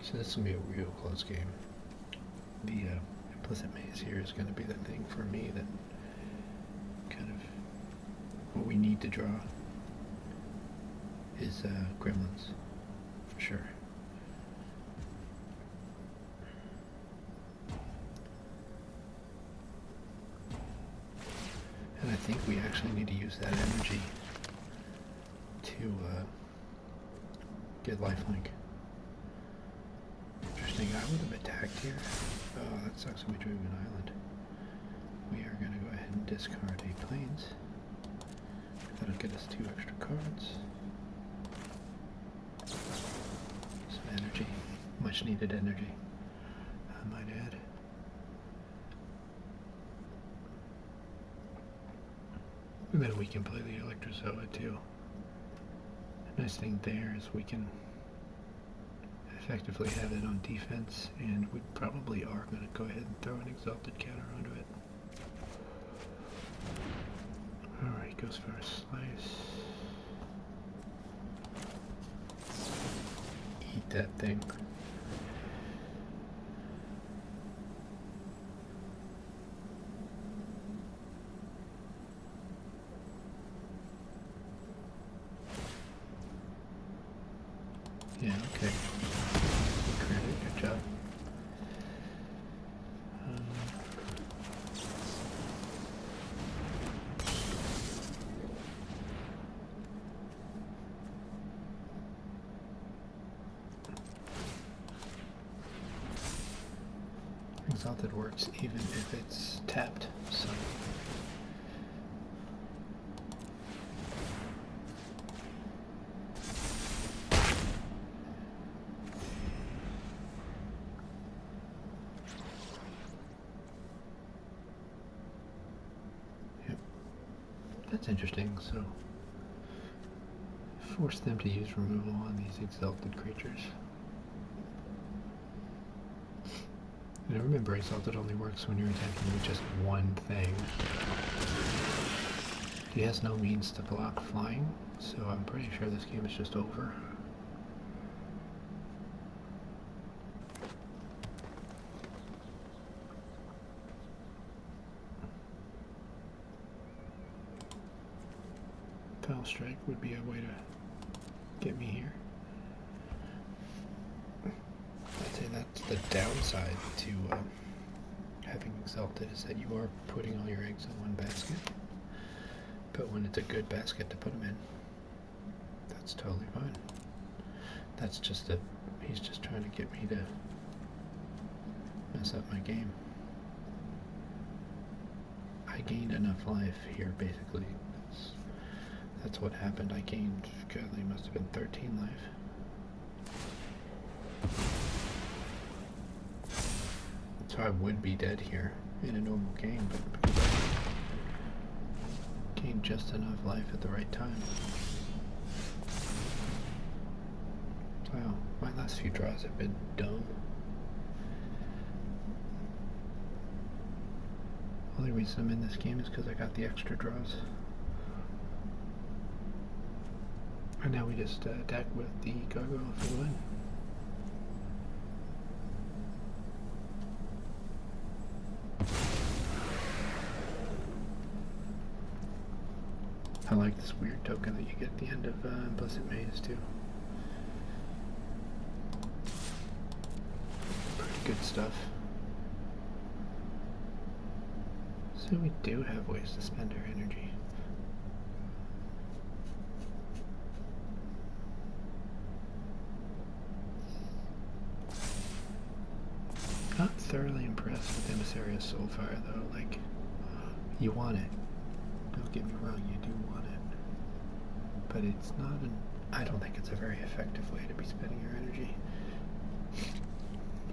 So this will be a real close game. The implicit maze here is going to be the thing for me that kind of what we need to draw is gremlins, for sure. And I think we actually need to use that energy to get lifelink. Interesting, I would have attacked here. Oh, that sucks, we drew an island. We are going to go ahead and discard a plains. That'll get us 2 extra cards. Some energy. Much needed energy, I might add. And then we can play the Electrozoa too. The nice thing there is we can effectively have it on defense, and we probably are going to go ahead and throw an Exalted counter onto it. Alright, goes for a slice. Eat that thing. Yeah, okay. Credit, good job. Exalted works even if it's tapped, so. Yep. That's interesting, so force them to use removal on these exalted creatures. And remember, Exalted only works when you're attacking with just one thing. He has no means to block flying, so I'm pretty sure this game is just over. Foul Strike would be a way to get me here. I'd say that's the downside to having Exalted, is that you are putting all your eggs in one basket. But when it's a good basket to put them in, that's totally fine. That's just he's just trying to get me to mess up my game. I gained enough life here, basically. That's what happened. I gained, godly, must have been 13 life. So I would be dead here in a normal game, but because I gained just enough life at the right time. Wow, my last few draws have been dumb. Only reason I'm in this game is because I got the extra draws. And now we just attack with the gargoyle for the win. I like this weird token that you get at the end of Implicit Maze too. Pretty good stuff. So we do have ways to spend our energy. Not thoroughly impressed with Emissarius Soulfire though. Like, you want it. Don't get me wrong, you do want it. But it's not I don't think it's a very effective way to be spending your energy.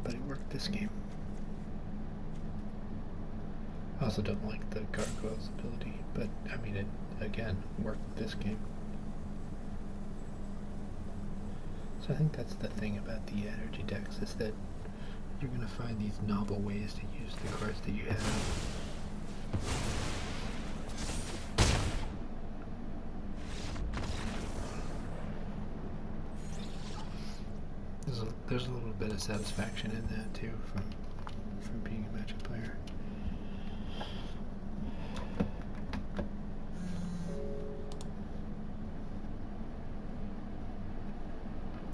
But it worked this game. I also don't like the gargoyle's ability, but I mean it again worked this game. So I think that's the thing about the energy decks, is that you're gonna find these novel ways to use the cards that you have. There's a little bit of satisfaction in that too, from being a Magic player.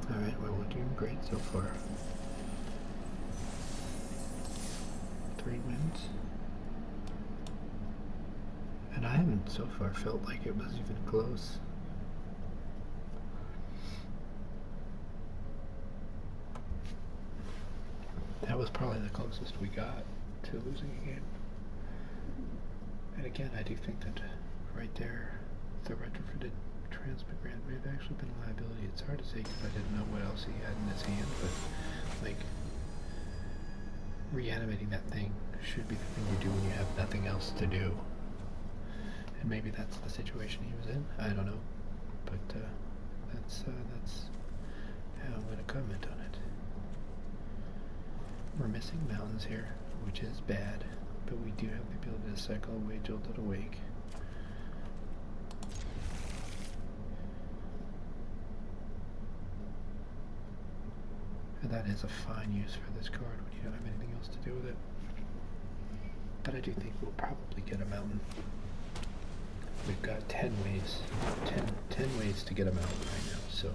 Alright, well, we're doing great so far. 3 wins. And I haven't so far felt like it was even close. That was probably the closest we got to losing a game. And again, I do think that right there, the retrofitted Transmigrant may have actually been a liability. It's hard to say because I didn't know what else he had in his hand, but like, reanimating that thing should be the thing you do when you have nothing else to do. And maybe that's the situation he was in. I don't know, but that's how I'm going to comment on it. We're missing mountains here, which is bad, but we do have the ability to cycle away Jolted Awake. And that is a fine use for this card when you don't have anything else to do with it. But I do think we'll probably get a mountain. We've got 10 ways to get a mountain right now, so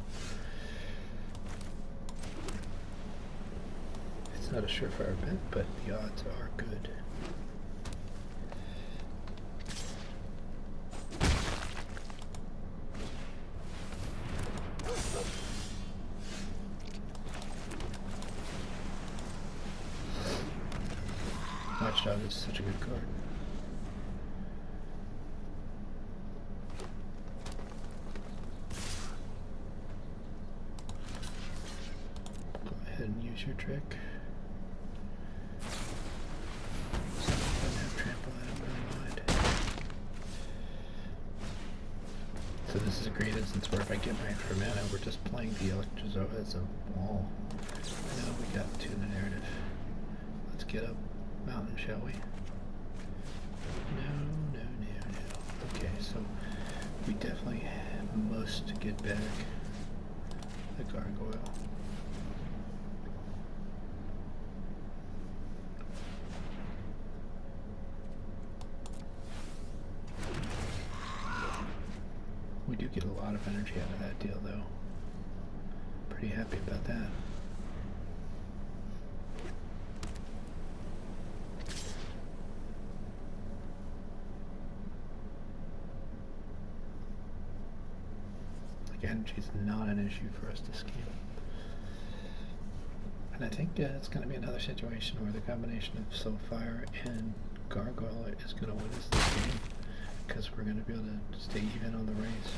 It's not a surefire bet, but the odds are good. Watchdog is such a good card. Go ahead and use your trick. So this is a great instance where if I get my extra mana, we're just playing the Electrozoa as a wall. Now we got to the narrative. Let's get up mountain, shall we? No. Okay, so we definitely must get back the gargoyle. We do get a lot of energy out of that deal, though. Pretty happy about that. Like, energy is not an issue for us to scale. And I think it's going to be another situation where the combination of Soulfire and Gargoyle is going to win us this game, because we're going to be able to stay even on the race.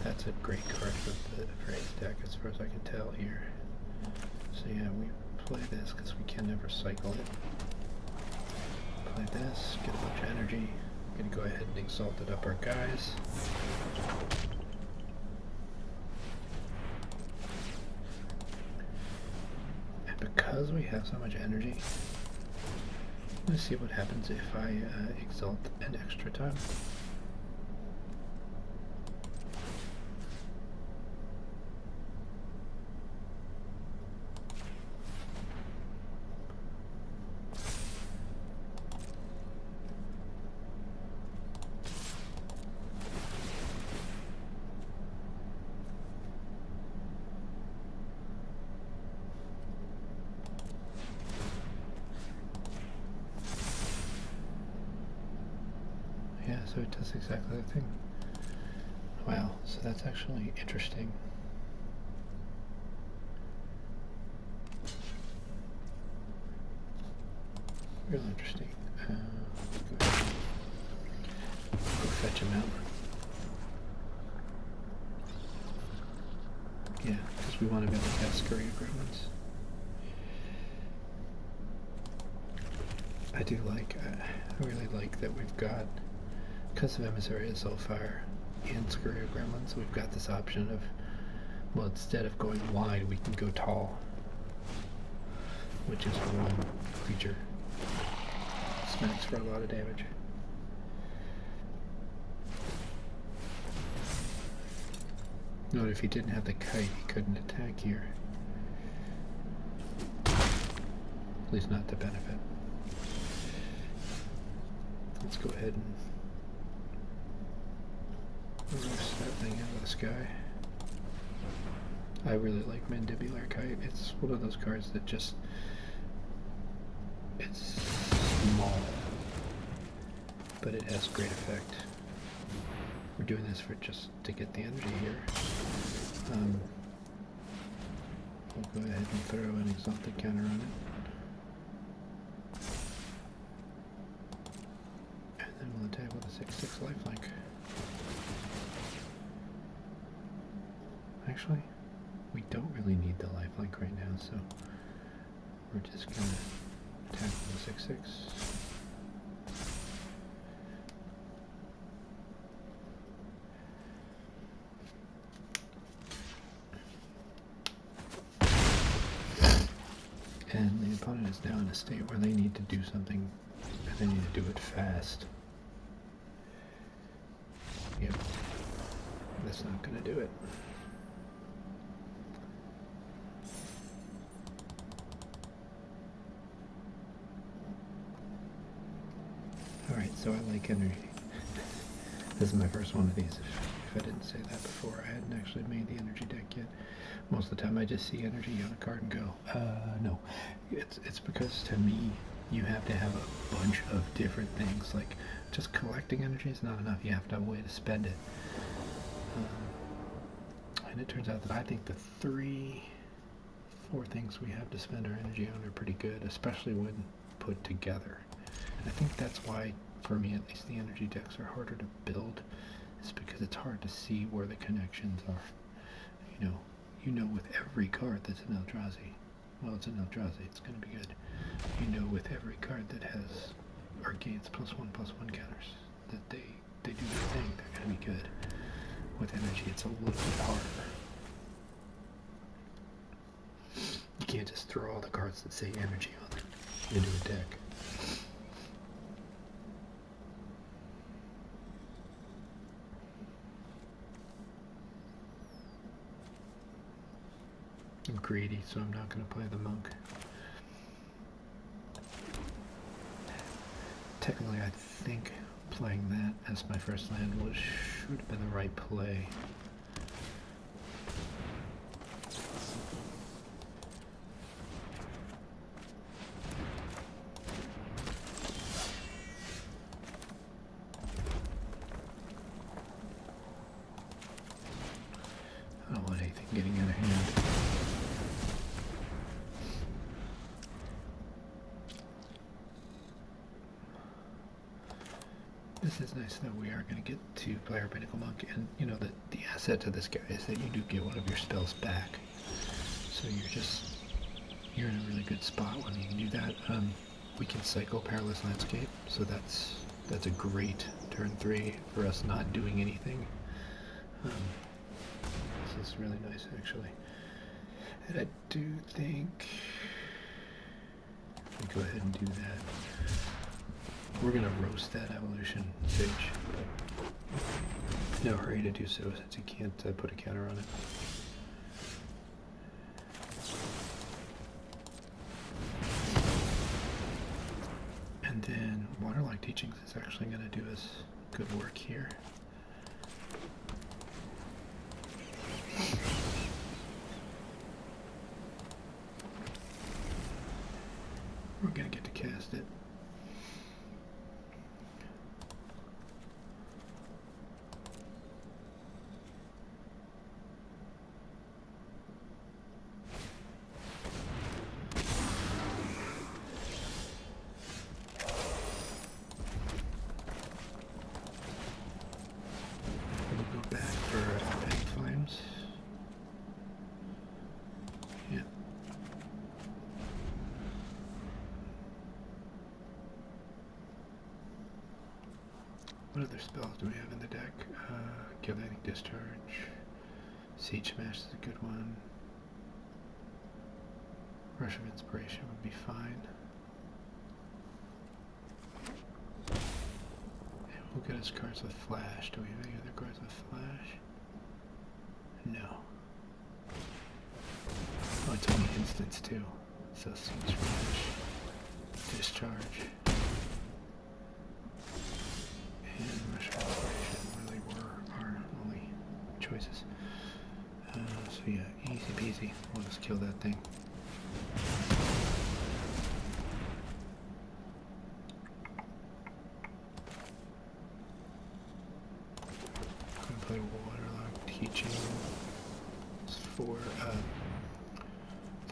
That's a great card for the race deck as far as I can tell here. So yeah, we play this because we can never cycle it. Play this, get a bunch of energy. I'm going to go ahead and exalt it up our guys. And because we have so much energy, let's see what happens if I exalt an extra time. Yeah, so it does exactly the thing. Wow, so that's actually interesting. Real interesting. Go fetch him out. Yeah, because we want to be able to cast Scurry Gremlins. I do like, I really like that we've got, because of MH3 and Soulfire and Scurry Gremlins, we've got this option of, well, instead of going wide, we can go tall, which is one creature. Smacks for a lot of damage. Note if he didn't have the kite, he couldn't attack here. At least not to benefit. Let's go ahead and release that thing out of the sky. I really like Mandibular Kite. It's one of those cards that just, it's small, but it has great effect. We're doing this for just to get the energy here. We'll go ahead and throw an Exalted counter on it. And then we'll attack with a 6/6 lifelink. Actually, we don't really need the lifelink right now, so we're just going to attack with a 6/6. And the opponent is now in a state where they need to do something, and they need to do it fast. Yep. That's not going to do it. Alright, so I like energy. This is my first one of these. If I didn't say that before, I hadn't actually made the energy deck deck yet. Most of the time I just see energy on a card and go, no. It's because to me, you have to have a bunch of different things. Like, just collecting energy is not enough. You have to have a way to spend it. And it turns out that I think the 4 things we have to spend our energy on are pretty good, especially when put together. And I think that's why, for me at least, the energy decks are harder to build, is because it's hard to see where the connections are. You know with every card that's an Eldrazi, well, it's an Eldrazi, it's going to be good. You know with every card that has Arcane's +1/+1 counters, that they do their thing, they're going to be good. With energy, it's a little bit harder. You can't just throw all the cards that say energy on them into a deck. I'm greedy, so I'm not going to play the monk. Technically, I think playing that as my first land should have been the right play. I don't want anything getting out of hand. This is nice that we are going to get to play our Pinnacle Monk, and the asset to this guy is that you do get one of your spells back. So you're in a really good spot when you can do that. We can cycle Perilous Landscape, so that's a great turn 3 for us not doing anything. This is really nice, actually. And I do think we go ahead and do that. We're going to roast that Evolution Sage, but no hurry to do so since you can't put a counter on it. And then Waterlogged Teachings is actually going to do us good work here. We're going to get to cast it. What other spells do we have in the deck? Galvanic Discharge. Siege Smash is a good one. Rush of Inspiration would be fine. And we'll get us cards with Flash. Do we have any other cards with Flash? No. Oh, it's only instants too. So Siege Smash. Discharge. And Rush of Inspiration really were our only choices. So yeah, easy peasy. We'll just kill that thing. I'm gonna play Waterlogged Teachings for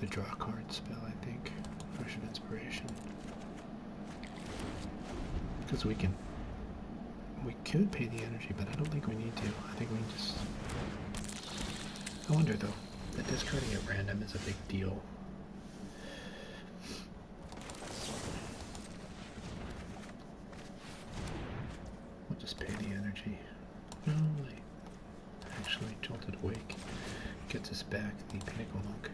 the draw card spell, I think. Rush of Inspiration. Because we could pay the energy, but I don't think we need to. I think we just... I wonder though, that discarding at random is a big deal. We'll just pay the energy. No, actually, Jolted Awake gets us back the Pinnacle Monk.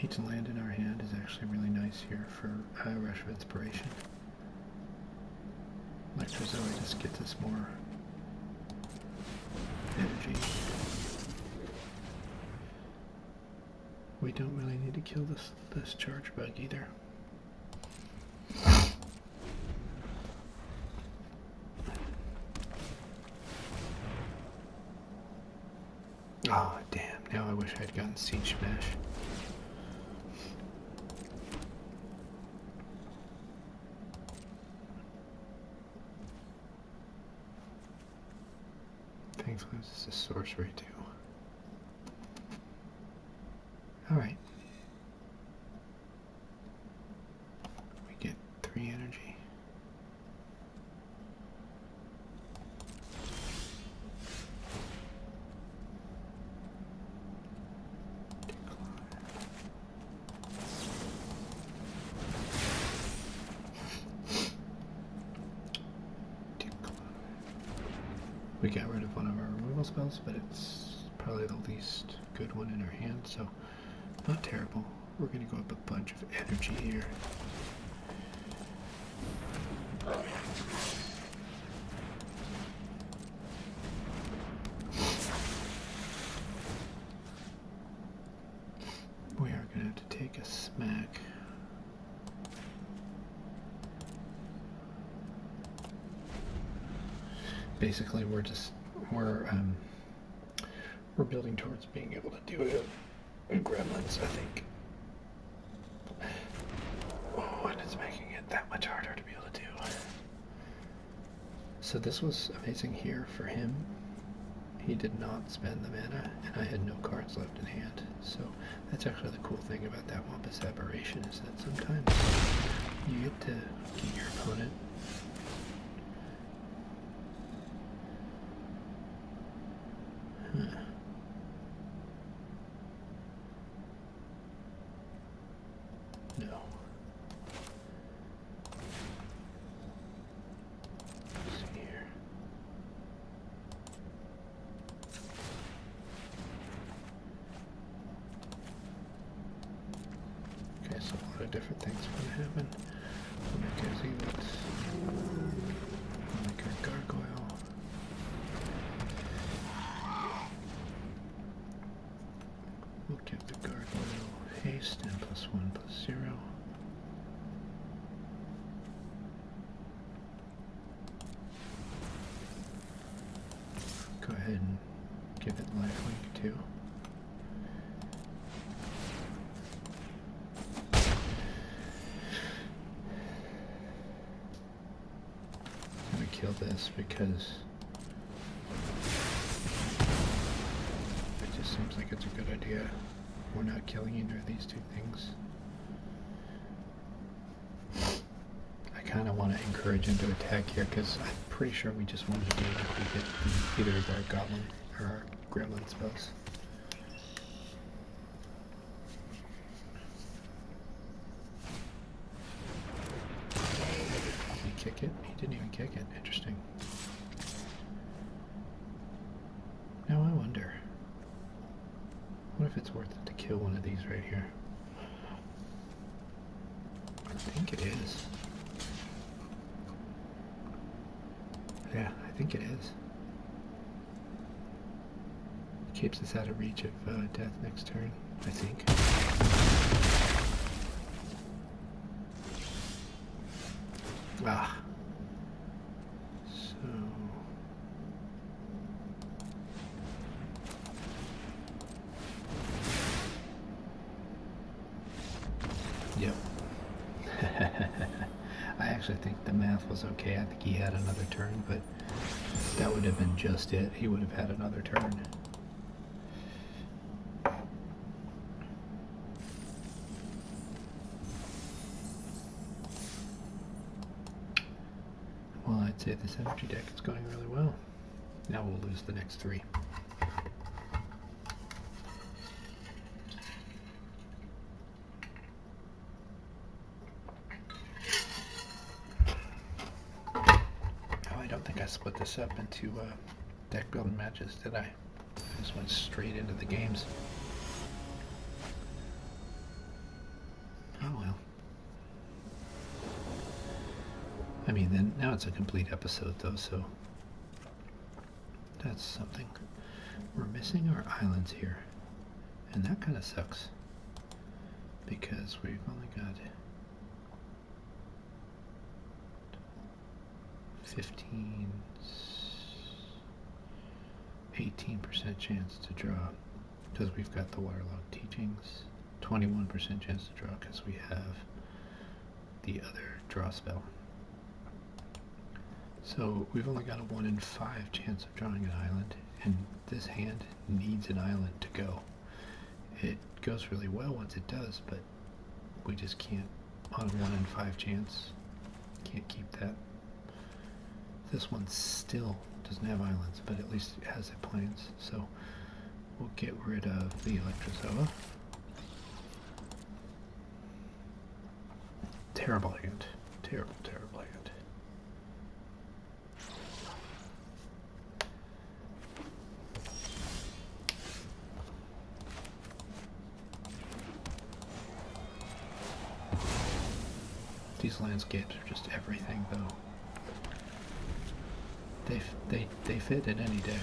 Each land in our hand is actually really nice here for Rush of Inspiration. Electrozoe just gets us more energy. We don't really need to kill this charge bug either. Ah, oh, damn. Now I wish I had gotten Siege Smash. Thankfully, this is a sorcery too. Alright. We get 3 energy. We got rid of one of our removal spells, but it's probably the least good one in our hand, so not terrible. We're going to go up a bunch of energy here. We are going to have to take a smack. Basically, we're building towards being able to do it in Gremlins, I think. Oh, and it's making it that much harder to be able to do. So this was amazing here for him. He did not spend the mana, and I had no cards left in hand. So that's actually the cool thing about that Wampus Aberration, is that sometimes you get to get your opponent No. Let's see here. Okay, so a lot of different things are going to happen. We'll make our zealots. We'll make our gargoyle. We'll give the gargoyle haste and +1/+0. Go ahead and give it lifelink too. I'm gonna kill this because it just seems like it's a good idea. We're not killing either of these two things. I kind of want to encourage him to attack here because I'm pretty sure we just wanted to be able to get either of our goblin or our gremlin spells. Did he kick it? He didn't even kick it. Interesting. Now I wonder, what if it's worth it to kill one of these right here? I think it is. Yeah, I think it is. It keeps us out of reach of death next turn, I think. Ah. So... Yep. I actually think the math was okay. I think he had another turn, but that would have been just it. He would have had another turn. Well, I'd say this energy deck is going really well. Now we'll lose the next 3. I split this up into deck building matches, did I? I just went straight into the games. Oh well. I mean, then now it's a complete episode though, so that's something. We're missing our islands here, and that kind of sucks. because we've only got 18% chance to draw because we've got the waterlogged teachings, 21% chance to draw because we have the other draw spell. So we've only got a 1 in 5 chance of drawing an island, and this hand needs an island to go. It goes really well once it does, but we just can't, on a 1 in 5 chance, can't keep that. This one still doesn't have islands, but at least it has the plains, so we'll get rid of the Electrozoa. Terrible hand. Terrible, terrible hand. These landscapes are just everything, though. They fit in any deck.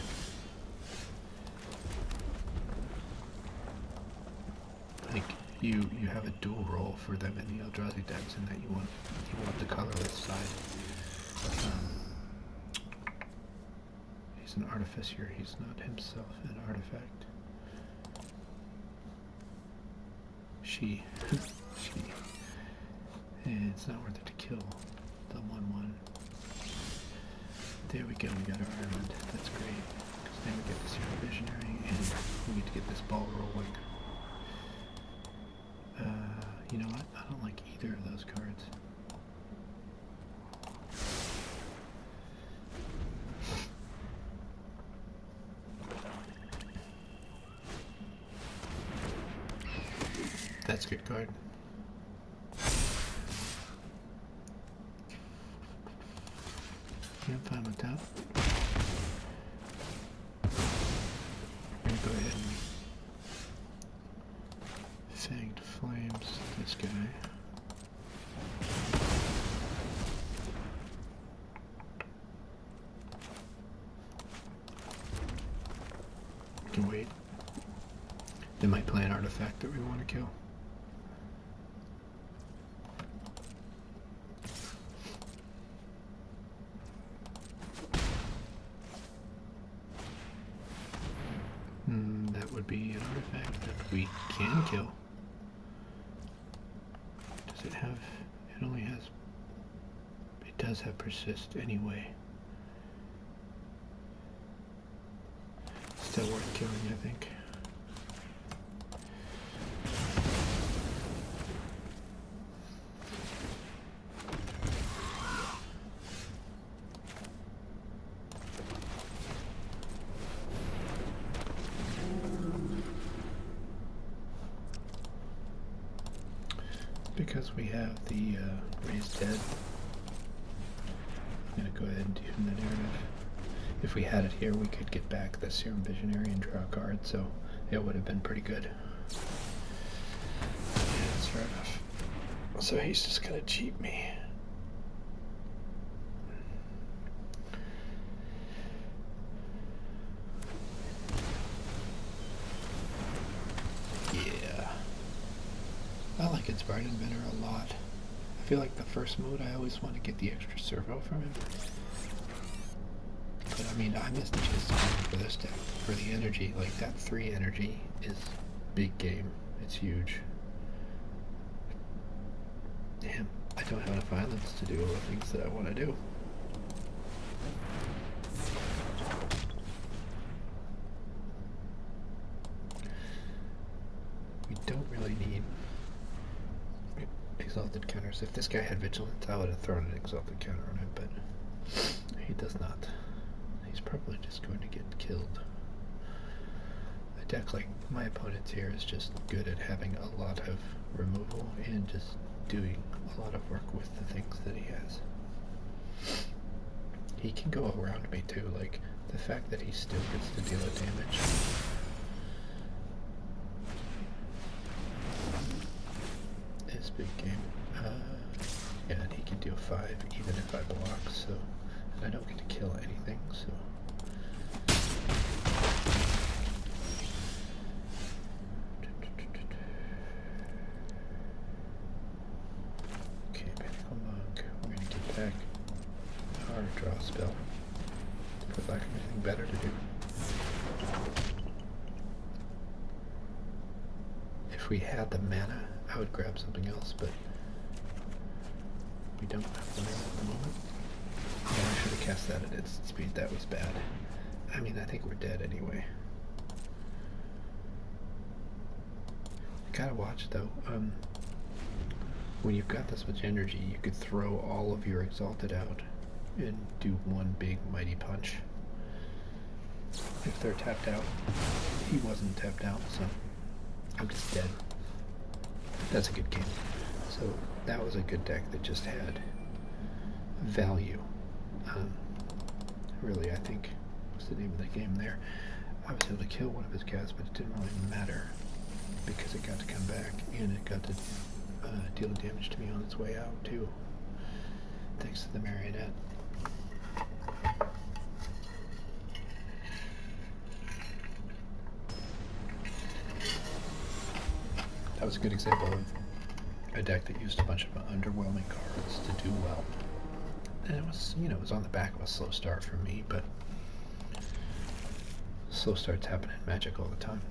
Like you have a dual role for them in the Eldrazi decks, in that you want the colorless side. He's an artificer. He's not himself an artifact. She. And it's not worth it to kill the 1/1. There we go, we got our island. That's great. Because now we get this here visionary, and we get to get this ball rolling. You know what? I don't like either of those cards. That's a good card. Yeah, I'm fine with that. We're going to go ahead and Fanged Flames this guy. We can wait. They might play an artifact that we want to kill. That would be an artifact that we can kill. Does it have... it only has... it does have persist anyway. Still worth killing, I think. Because we have the Raised Dead, I'm going to go ahead and do the narrative. If we had it here, we could get back the Serum Visionary and draw a card, so it would have been pretty good. Yeah, that's fair enough. So he's just going to cheat me. I like Inspired Inventor a lot. I feel like the first mode I always want to get the extra servo from him. But I mean, I missed the chance to use him for this deck. For the energy, like that 3 energy is big game. It's huge. Damn, I don't have enough islands to do all the things that I want to do. We don't really need exalted counters. If this guy had vigilance, I would have thrown an exalted counter on him, but he does not. He's probably just going to get killed. A deck like my opponent's here is just good at having a lot of removal and just doing a lot of work with the things that he has. He can go around me too, like the fact that he still gets to deal a damage. Big game. Yeah, and he can deal 5 even if I block, so and I don't get to kill anything, so draw a spell, for lack of anything better to do. If we had the mana, I would grab something else, but we don't have the mana at the moment. Yeah, I should have cast that at instant speed. That was bad. I mean, I think we're dead anyway. Gotta watch though. When you've got this much energy, you could throw all of your Exalted out and do one big mighty punch. If they're tapped out. He wasn't tapped out, so I'm just dead. That's a good game. So that was a good deck that just had value. Really, I think was the name of the game there. I was able to kill one of his cats, but it didn't really matter because it got to come back and it got to deal damage to me on its way out too, thanks to the marionette. That was a good example of a deck that used a bunch of underwhelming cards to do well. And it was, you know, it was on the back of a slow start for me, but slow starts happen in Magic all the time.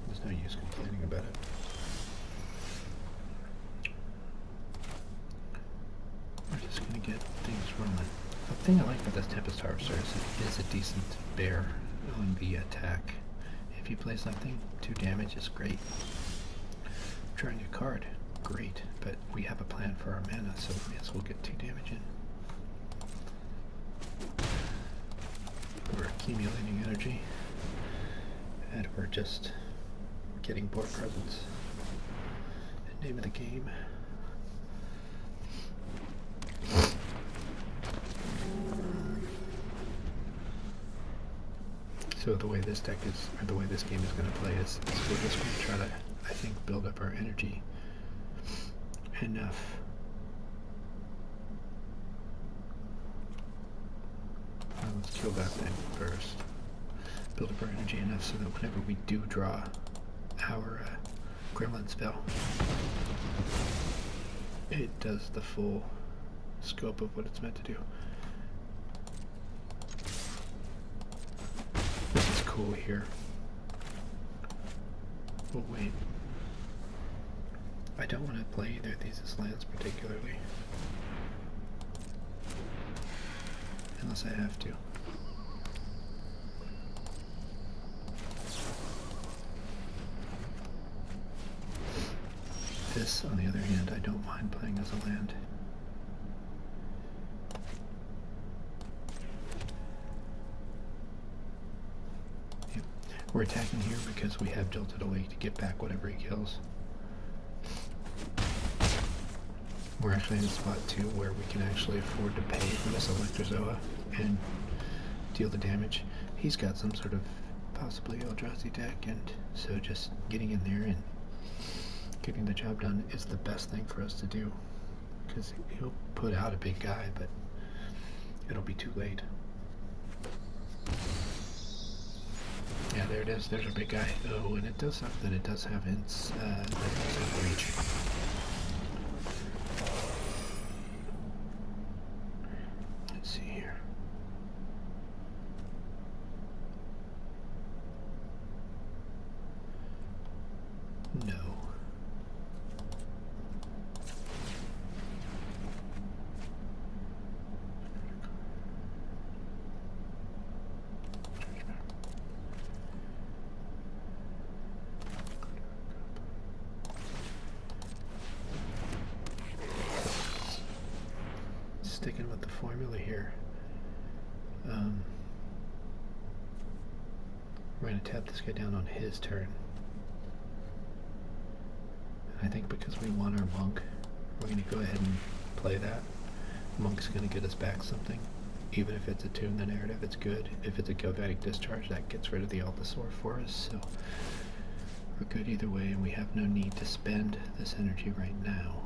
There's no use complaining about it. We're just gonna get things rolling. The thing I like about this Tempest Harvester is it is a decent bear on the attack. If you play something, 2 damage is great. Drawing a card, great, but we have a plan for our mana, so yes, we'll get 2 damage in. We're accumulating energy, and we're just getting board presence. The name of the game. So the way this deck is, or the way this game is going to play is we're just going to try to, I think, build up our energy enough. Let's kill that thing first. Build up our energy enough so that whenever we do draw our gremlin spell, it does the full scope of what it's meant to do. This is cool here. Oh wait. I don't want to play either of these as lands particularly. Unless I have to. This, on the other hand, I don't mind playing as a land. Yep. We're attacking here because we have Jolted Awake to get back whatever he kills. We're actually in a spot too where we can actually afford to pay for this Electrozoa and deal the damage. He's got some sort of possibly Eldrazi deck, and so just getting in there and getting the job done is the best thing for us to do, because he'll put out a big guy, but it'll be too late. Yeah, there it is. There's a big guy. Oh, and it does suck that it does have hints. That does have reach. Let's see here. No. Sticking with the formula here. We're going to tap this guy down on his turn. I think because we want our monk, we're going to go ahead and play that. Monk's going to get us back something. Even if it's a Tune the Narrative, it's good. If it's a Galvanic Discharge, that gets rid of the Allosaur for us. So we're good either way, and we have no need to spend this energy right now.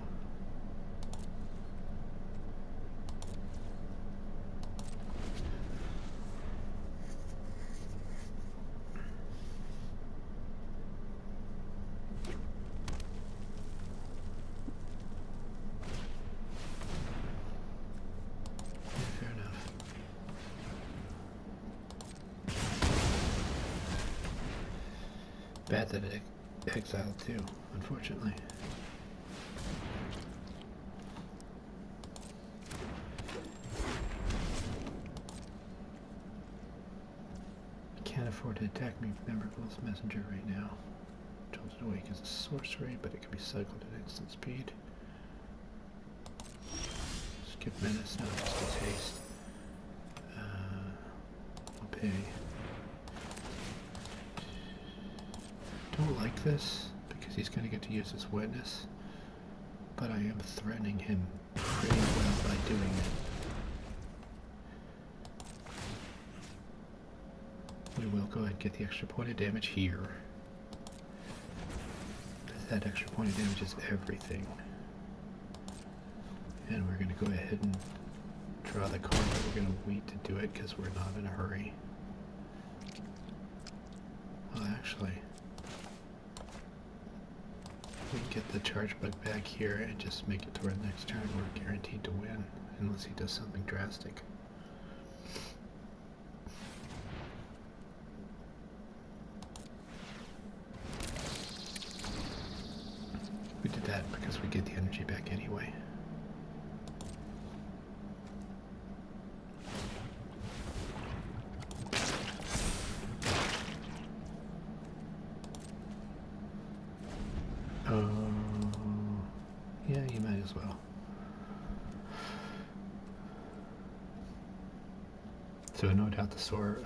Bad that it exiled too, unfortunately. Can't afford to attack me with Memorable's messenger right now. Jolted Awake is a sorcery, but it can be cycled at instant speed. Skip Menace, no, just use haste. I'll pay. Don't like this, because he's going to get to use his witness, but I am threatening him pretty well by doing it. We will go ahead and get the extra point of damage here. That extra point of damage is everything. And we're going to go ahead and draw the card, but we're going to wait to do it because we're not in a hurry. Well, actually, we can get the charge bug back here and just make it to our next turn. We're guaranteed to win, unless he does something drastic. We did that because we get the energy back anyway. Yeah, you might as well. So no doubt the soar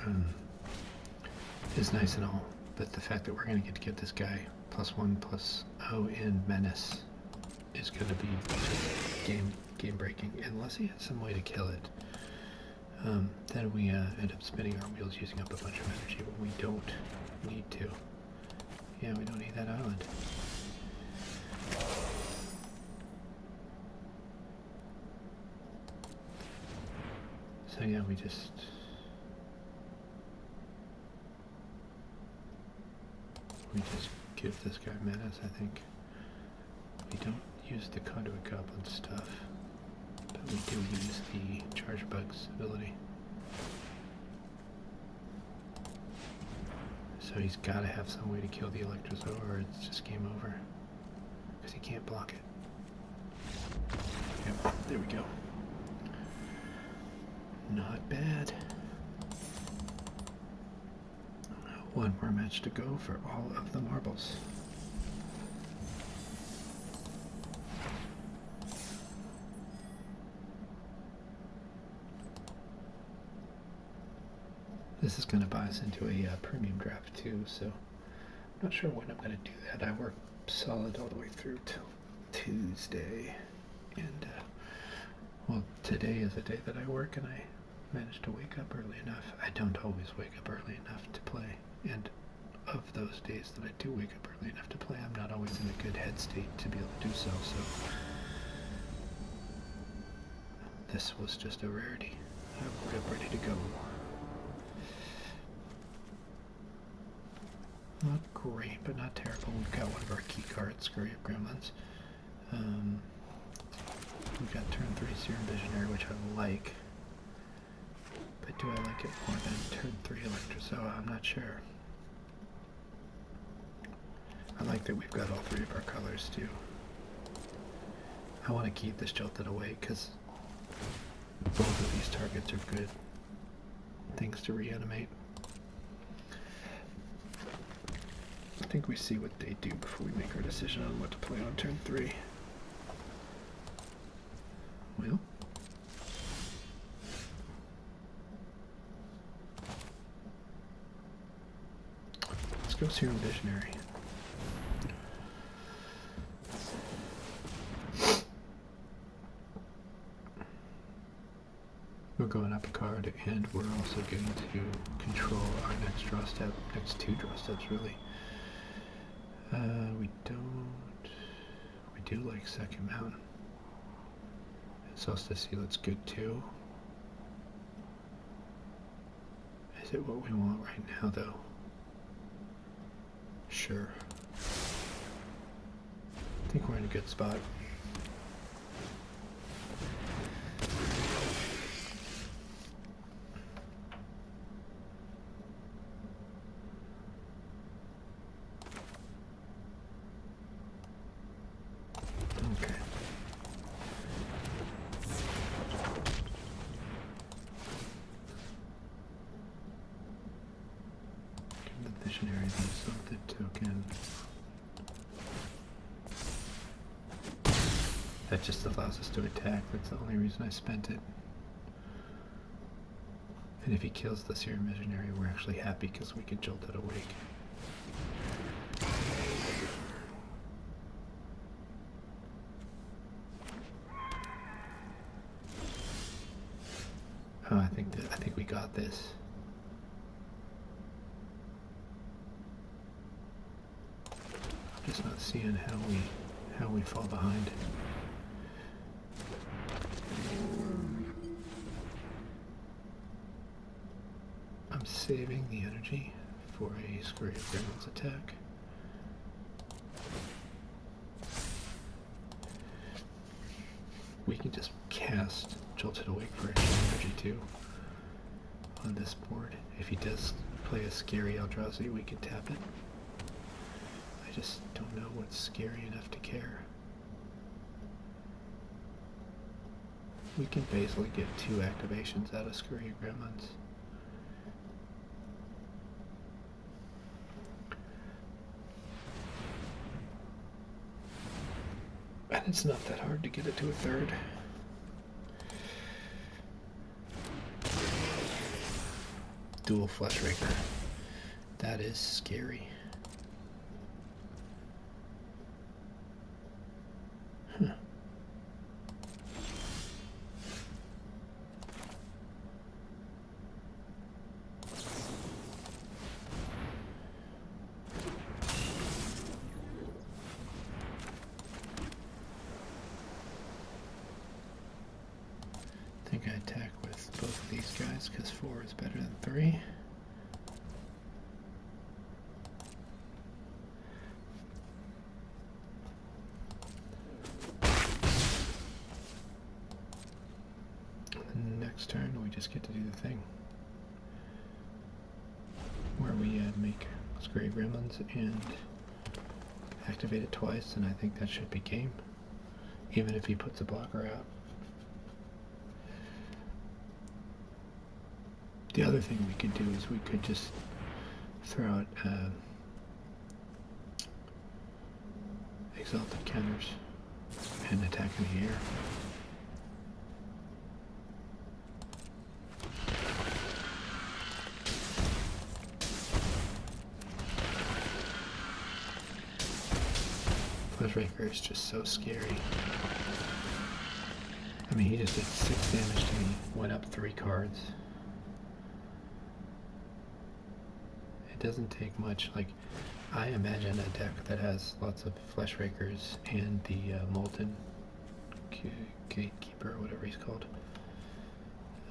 is nice and all, but the fact that we're going to get this guy +1/+0 in Menace is going to be game breaking, unless he has some way to kill it. Then we end up spinning our wheels using up a bunch of energy, but we don't need to. Yeah, we don't need that island. So yeah, we just give this guy menace, I think. We don't use the conduit goblin stuff, but we do use the charge bugs ability. So he's got to have some way to kill the Electrozo, or it's just game over, because he can't block it. Yep, there we go. Not bad. One more match to go for all of the marbles. This is going to buy us into a premium draft too, so I'm not sure when I'm going to do that. I work solid all the way through till Tuesday, and well, today is a day that I work and I managed to wake up early enough. I don't always wake up early enough to play, and of those days that I do wake up early enough to play, I'm not always in a good head state to be able to do so, so this was just a rarity. I woke up ready to go. Not great, but not terrible. We've got one of our key cards, Scurry of Gremlins. We've got turn 3 Serum Visionary, which I like. But do I like it more than turn 3 Electrozo? I'm not sure. I like that we've got all three of our colors too. I want to keep this Jolted Awake because both of these targets are good things to reanimate. I think we see what they do before we make our decision on what to play on turn 3. Well, let's go Serum Visionary. We're going up a card, and we're also getting to control our next draw step, next two draw steps really. We do like Second Mountain. And Solstice Sealet's good too. Is it what we want right now though? Sure. I think we're in a good spot. Missionary, the assaulted token. That just allows us to attack. That's the only reason I spent it. And if he kills the Seer Missionary, we're actually happy because we can jolt it awake. Oh, I think we got this. I'm just not seeing how we fall behind. I'm saving the energy for a Scurry of Gremlins attack. We can just cast Jolted Awake for extra energy too on this board. If he does play a scary Eldrazi, we can tap it. I just don't know what's scary enough to care. We can basically get 2 activations out of Scurry of Gremlins. And it's not that hard to get it to a 3rd. Dual Fleshraker. That is scary. Huh. I think I attack with both of these guys because 4 is better than 3. And next turn we just get to do the thing where we make Scurry Gremlins and activate it twice, and I think that should be game, even if he puts a blocker out. The other thing we could do is we could just throw out Exalted counters and attack in the air. Fleshraker is just so scary. I mean, he just did 6 damage to me, went up 3 cards. It doesn't take much. Like, I imagine a deck that has lots of Fleshrakers and the Molten Gatekeeper, or whatever he's called.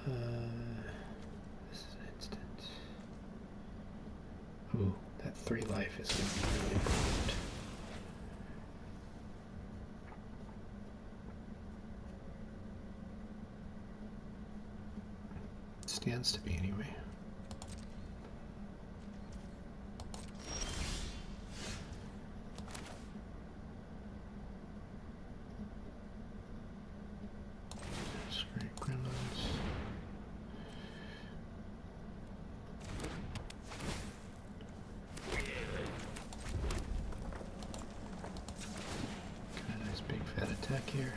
This is an instant. Ooh, that 3 life is going to be really important. Stands to be anyway. Scurry Gremlins. Got a nice big fat attack here.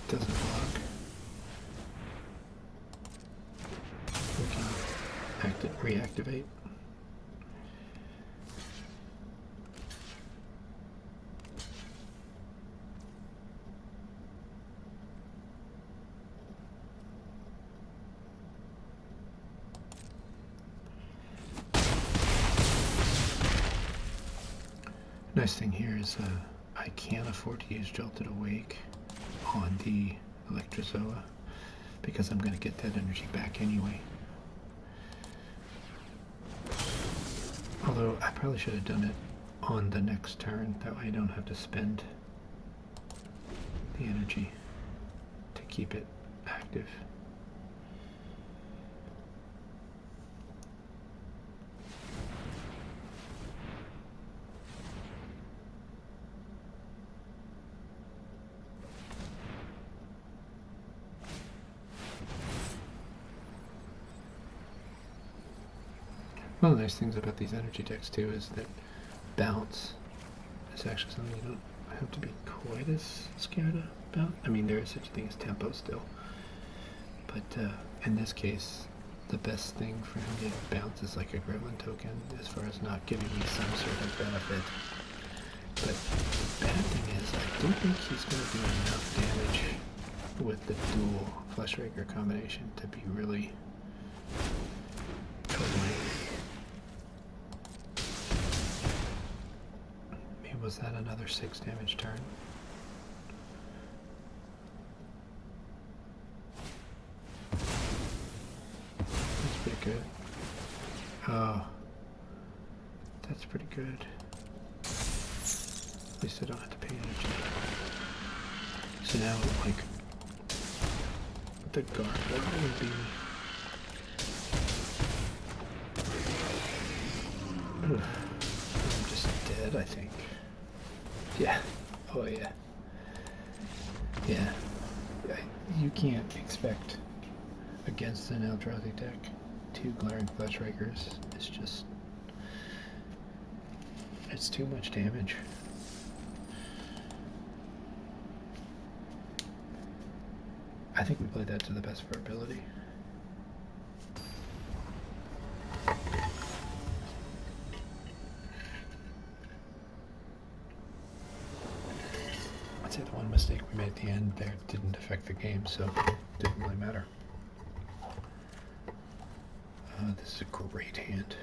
Doesn't block. We can reactivate. Nice thing here is I can't afford to use Jolted Awake on the Electrozoa because I'm going to get that energy back anyway. Although I probably should have done it on the next turn, that way I don't have to spend the energy to keep it active. One of the nice things about these energy decks too is that bounce is actually something you don't have to be quite as scared about. I mean, there is such a thing as tempo still, but in this case, the best thing for him to bounce is like a gremlin token as far as not giving me some sort of benefit. But the bad thing is, I don't think he's going to do enough damage with the dual Flesh Raker combination to be really troubling. Was that another 6 damage turn? That's pretty good. Oh, that's pretty good. At least I don't have to pay energy. So now, like, the gargoyle would be... Ugh. I'm just dead, I think. Yeah. Oh, yeah. Yeah. You can't expect against an Eldrazi deck 2 Glaring Flesh Rakers. It's just... it's too much damage. I think we played that to the best of our ability. I'd say the one mistake we made at the end there didn't affect the game, so it didn't really matter. This is a great hand.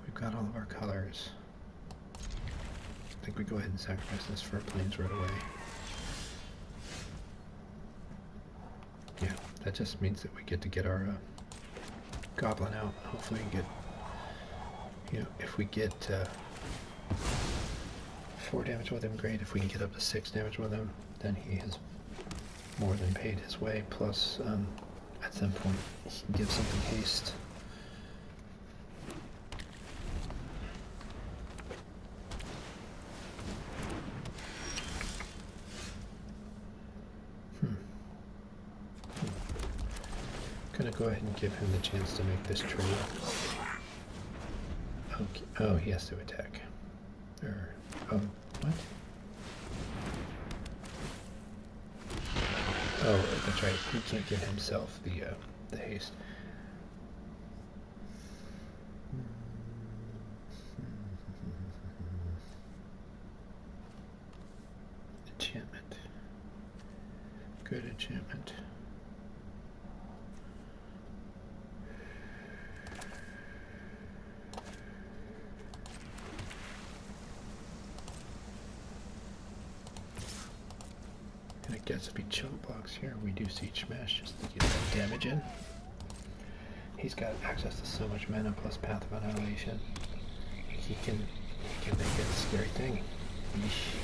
We've got all of our colors. I think we go ahead and sacrifice this for our planes right away. Yeah, that just means that we get to get our goblin out. Hopefully get, you know, if we get 4 damage with him, great. If we can get up to 6 damage with him, then he has more than paid his way. Plus, at some point, he can give something haste. Gonna go ahead and give him the chance to make this trade. Okay. Oh, he has to attack. Or, oh, what? Oh, that's right. He can't give himself the haste. Enchantment. Good enchantment. Gets to be chunk blocks here. We do Siege Smash just to get that damage in. He's got access to so much mana plus Path of Annihilation. He can make it a scary thing. Yeesh.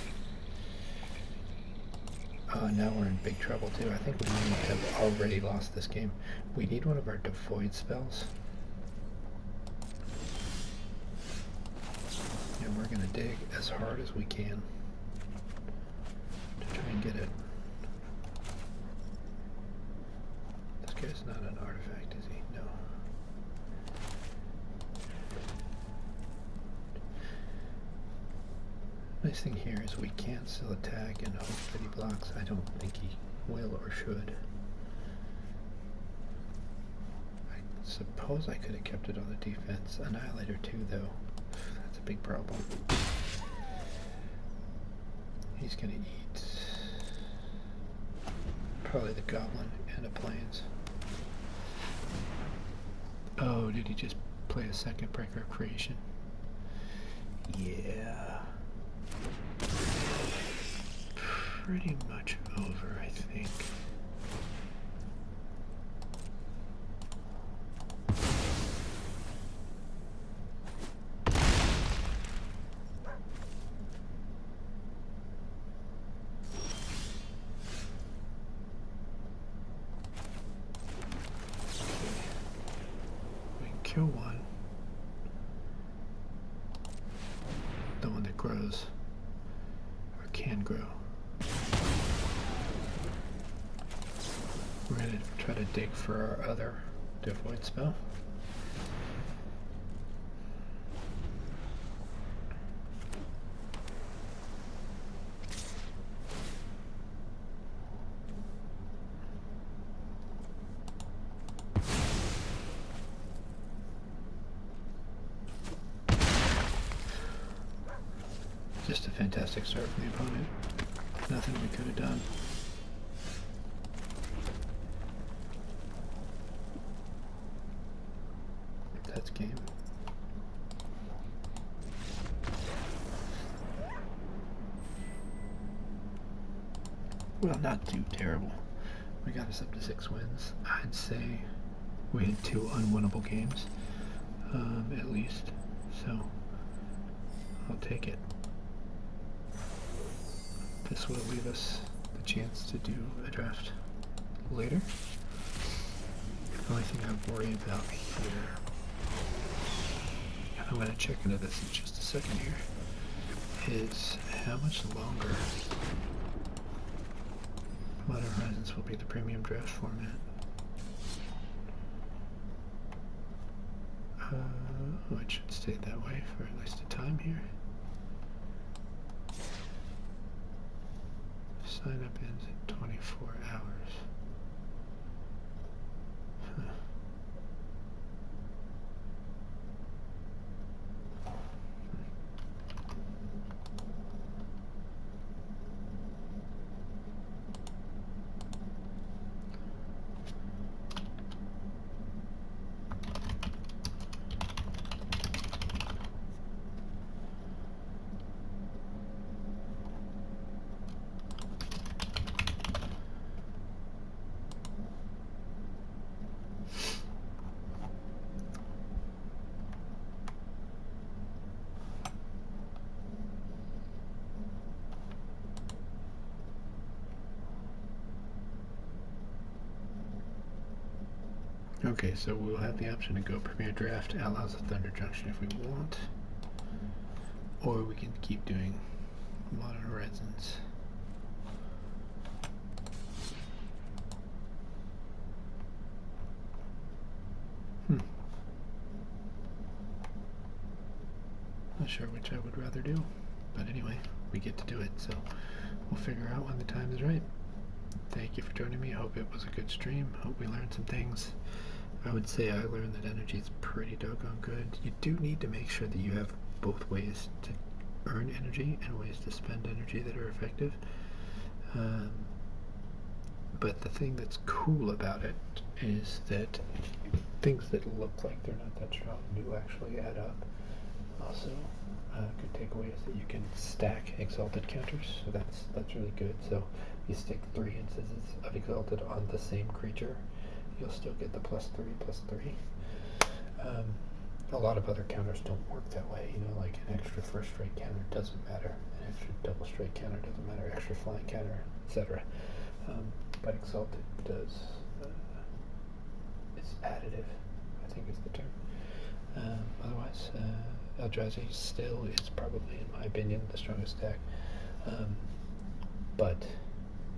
Now we're in big trouble too. I think we might have already lost this game. We need one of our Devoid spells. And we're gonna dig as hard as we can to try and get it. It's not an artifact, is he? No. Nice thing here is we can still attack and hope that he blocks. I don't think he will or should. I suppose I could have kept it on the defense. Annihilator too, though. That's a big problem. He's gonna eat probably the goblin and the plains. Oh, did he just play a second Breaker of Creation? Yeah. Pretty much over, I think. Kill one. The one that grows. Or can grow. We're going to try to dig for our other Devoid spell. fantastic start from the opponent. Nothing we could have done. That's game. Well, not too terrible. We got us up to 6 wins. I'd say we had 2 unwinnable games, at least. So I'll take it. This will leave us the chance to do a draft later. The only thing I worry about here, and I'm going to check into this in just a second here, is how much longer Modern Horizons will be the premium draft format. It should stay that way for at least a time here. Sign up ends in 24 hours. Huh. Okay, so we'll have the option to go Premier Draft, Outlaws of Thunder Junction if we want, or we can keep doing Modern Horizons. Not sure which I would rather do, but anyway, we get to do it, so we'll figure out when the time is right. Thank you for joining me. Hope it was a good stream. Hope we learned some things. I would say I learned that energy is pretty doggone good. You do need to make sure that you have both ways to earn energy and ways to spend energy that are effective. But the thing that's cool about it is that things that look like they're not that strong do actually add up. Also, good takeaway is that you can stack exalted counters, so that's really good. So you stick 3 instances of exalted on the same creature, you'll still get the +3/+3. A lot of other counters don't work that way, you know, like an extra first strike counter doesn't matter, an extra double strike counter doesn't matter, extra flying counter, etc. But exalted does, it's additive, I think is the term. Otherwise, Eldrazi still is probably, in my opinion, the strongest deck, but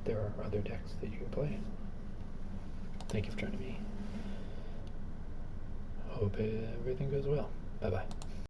there are other decks that you can play. Thank you for joining me. Hope everything goes well. Bye-bye.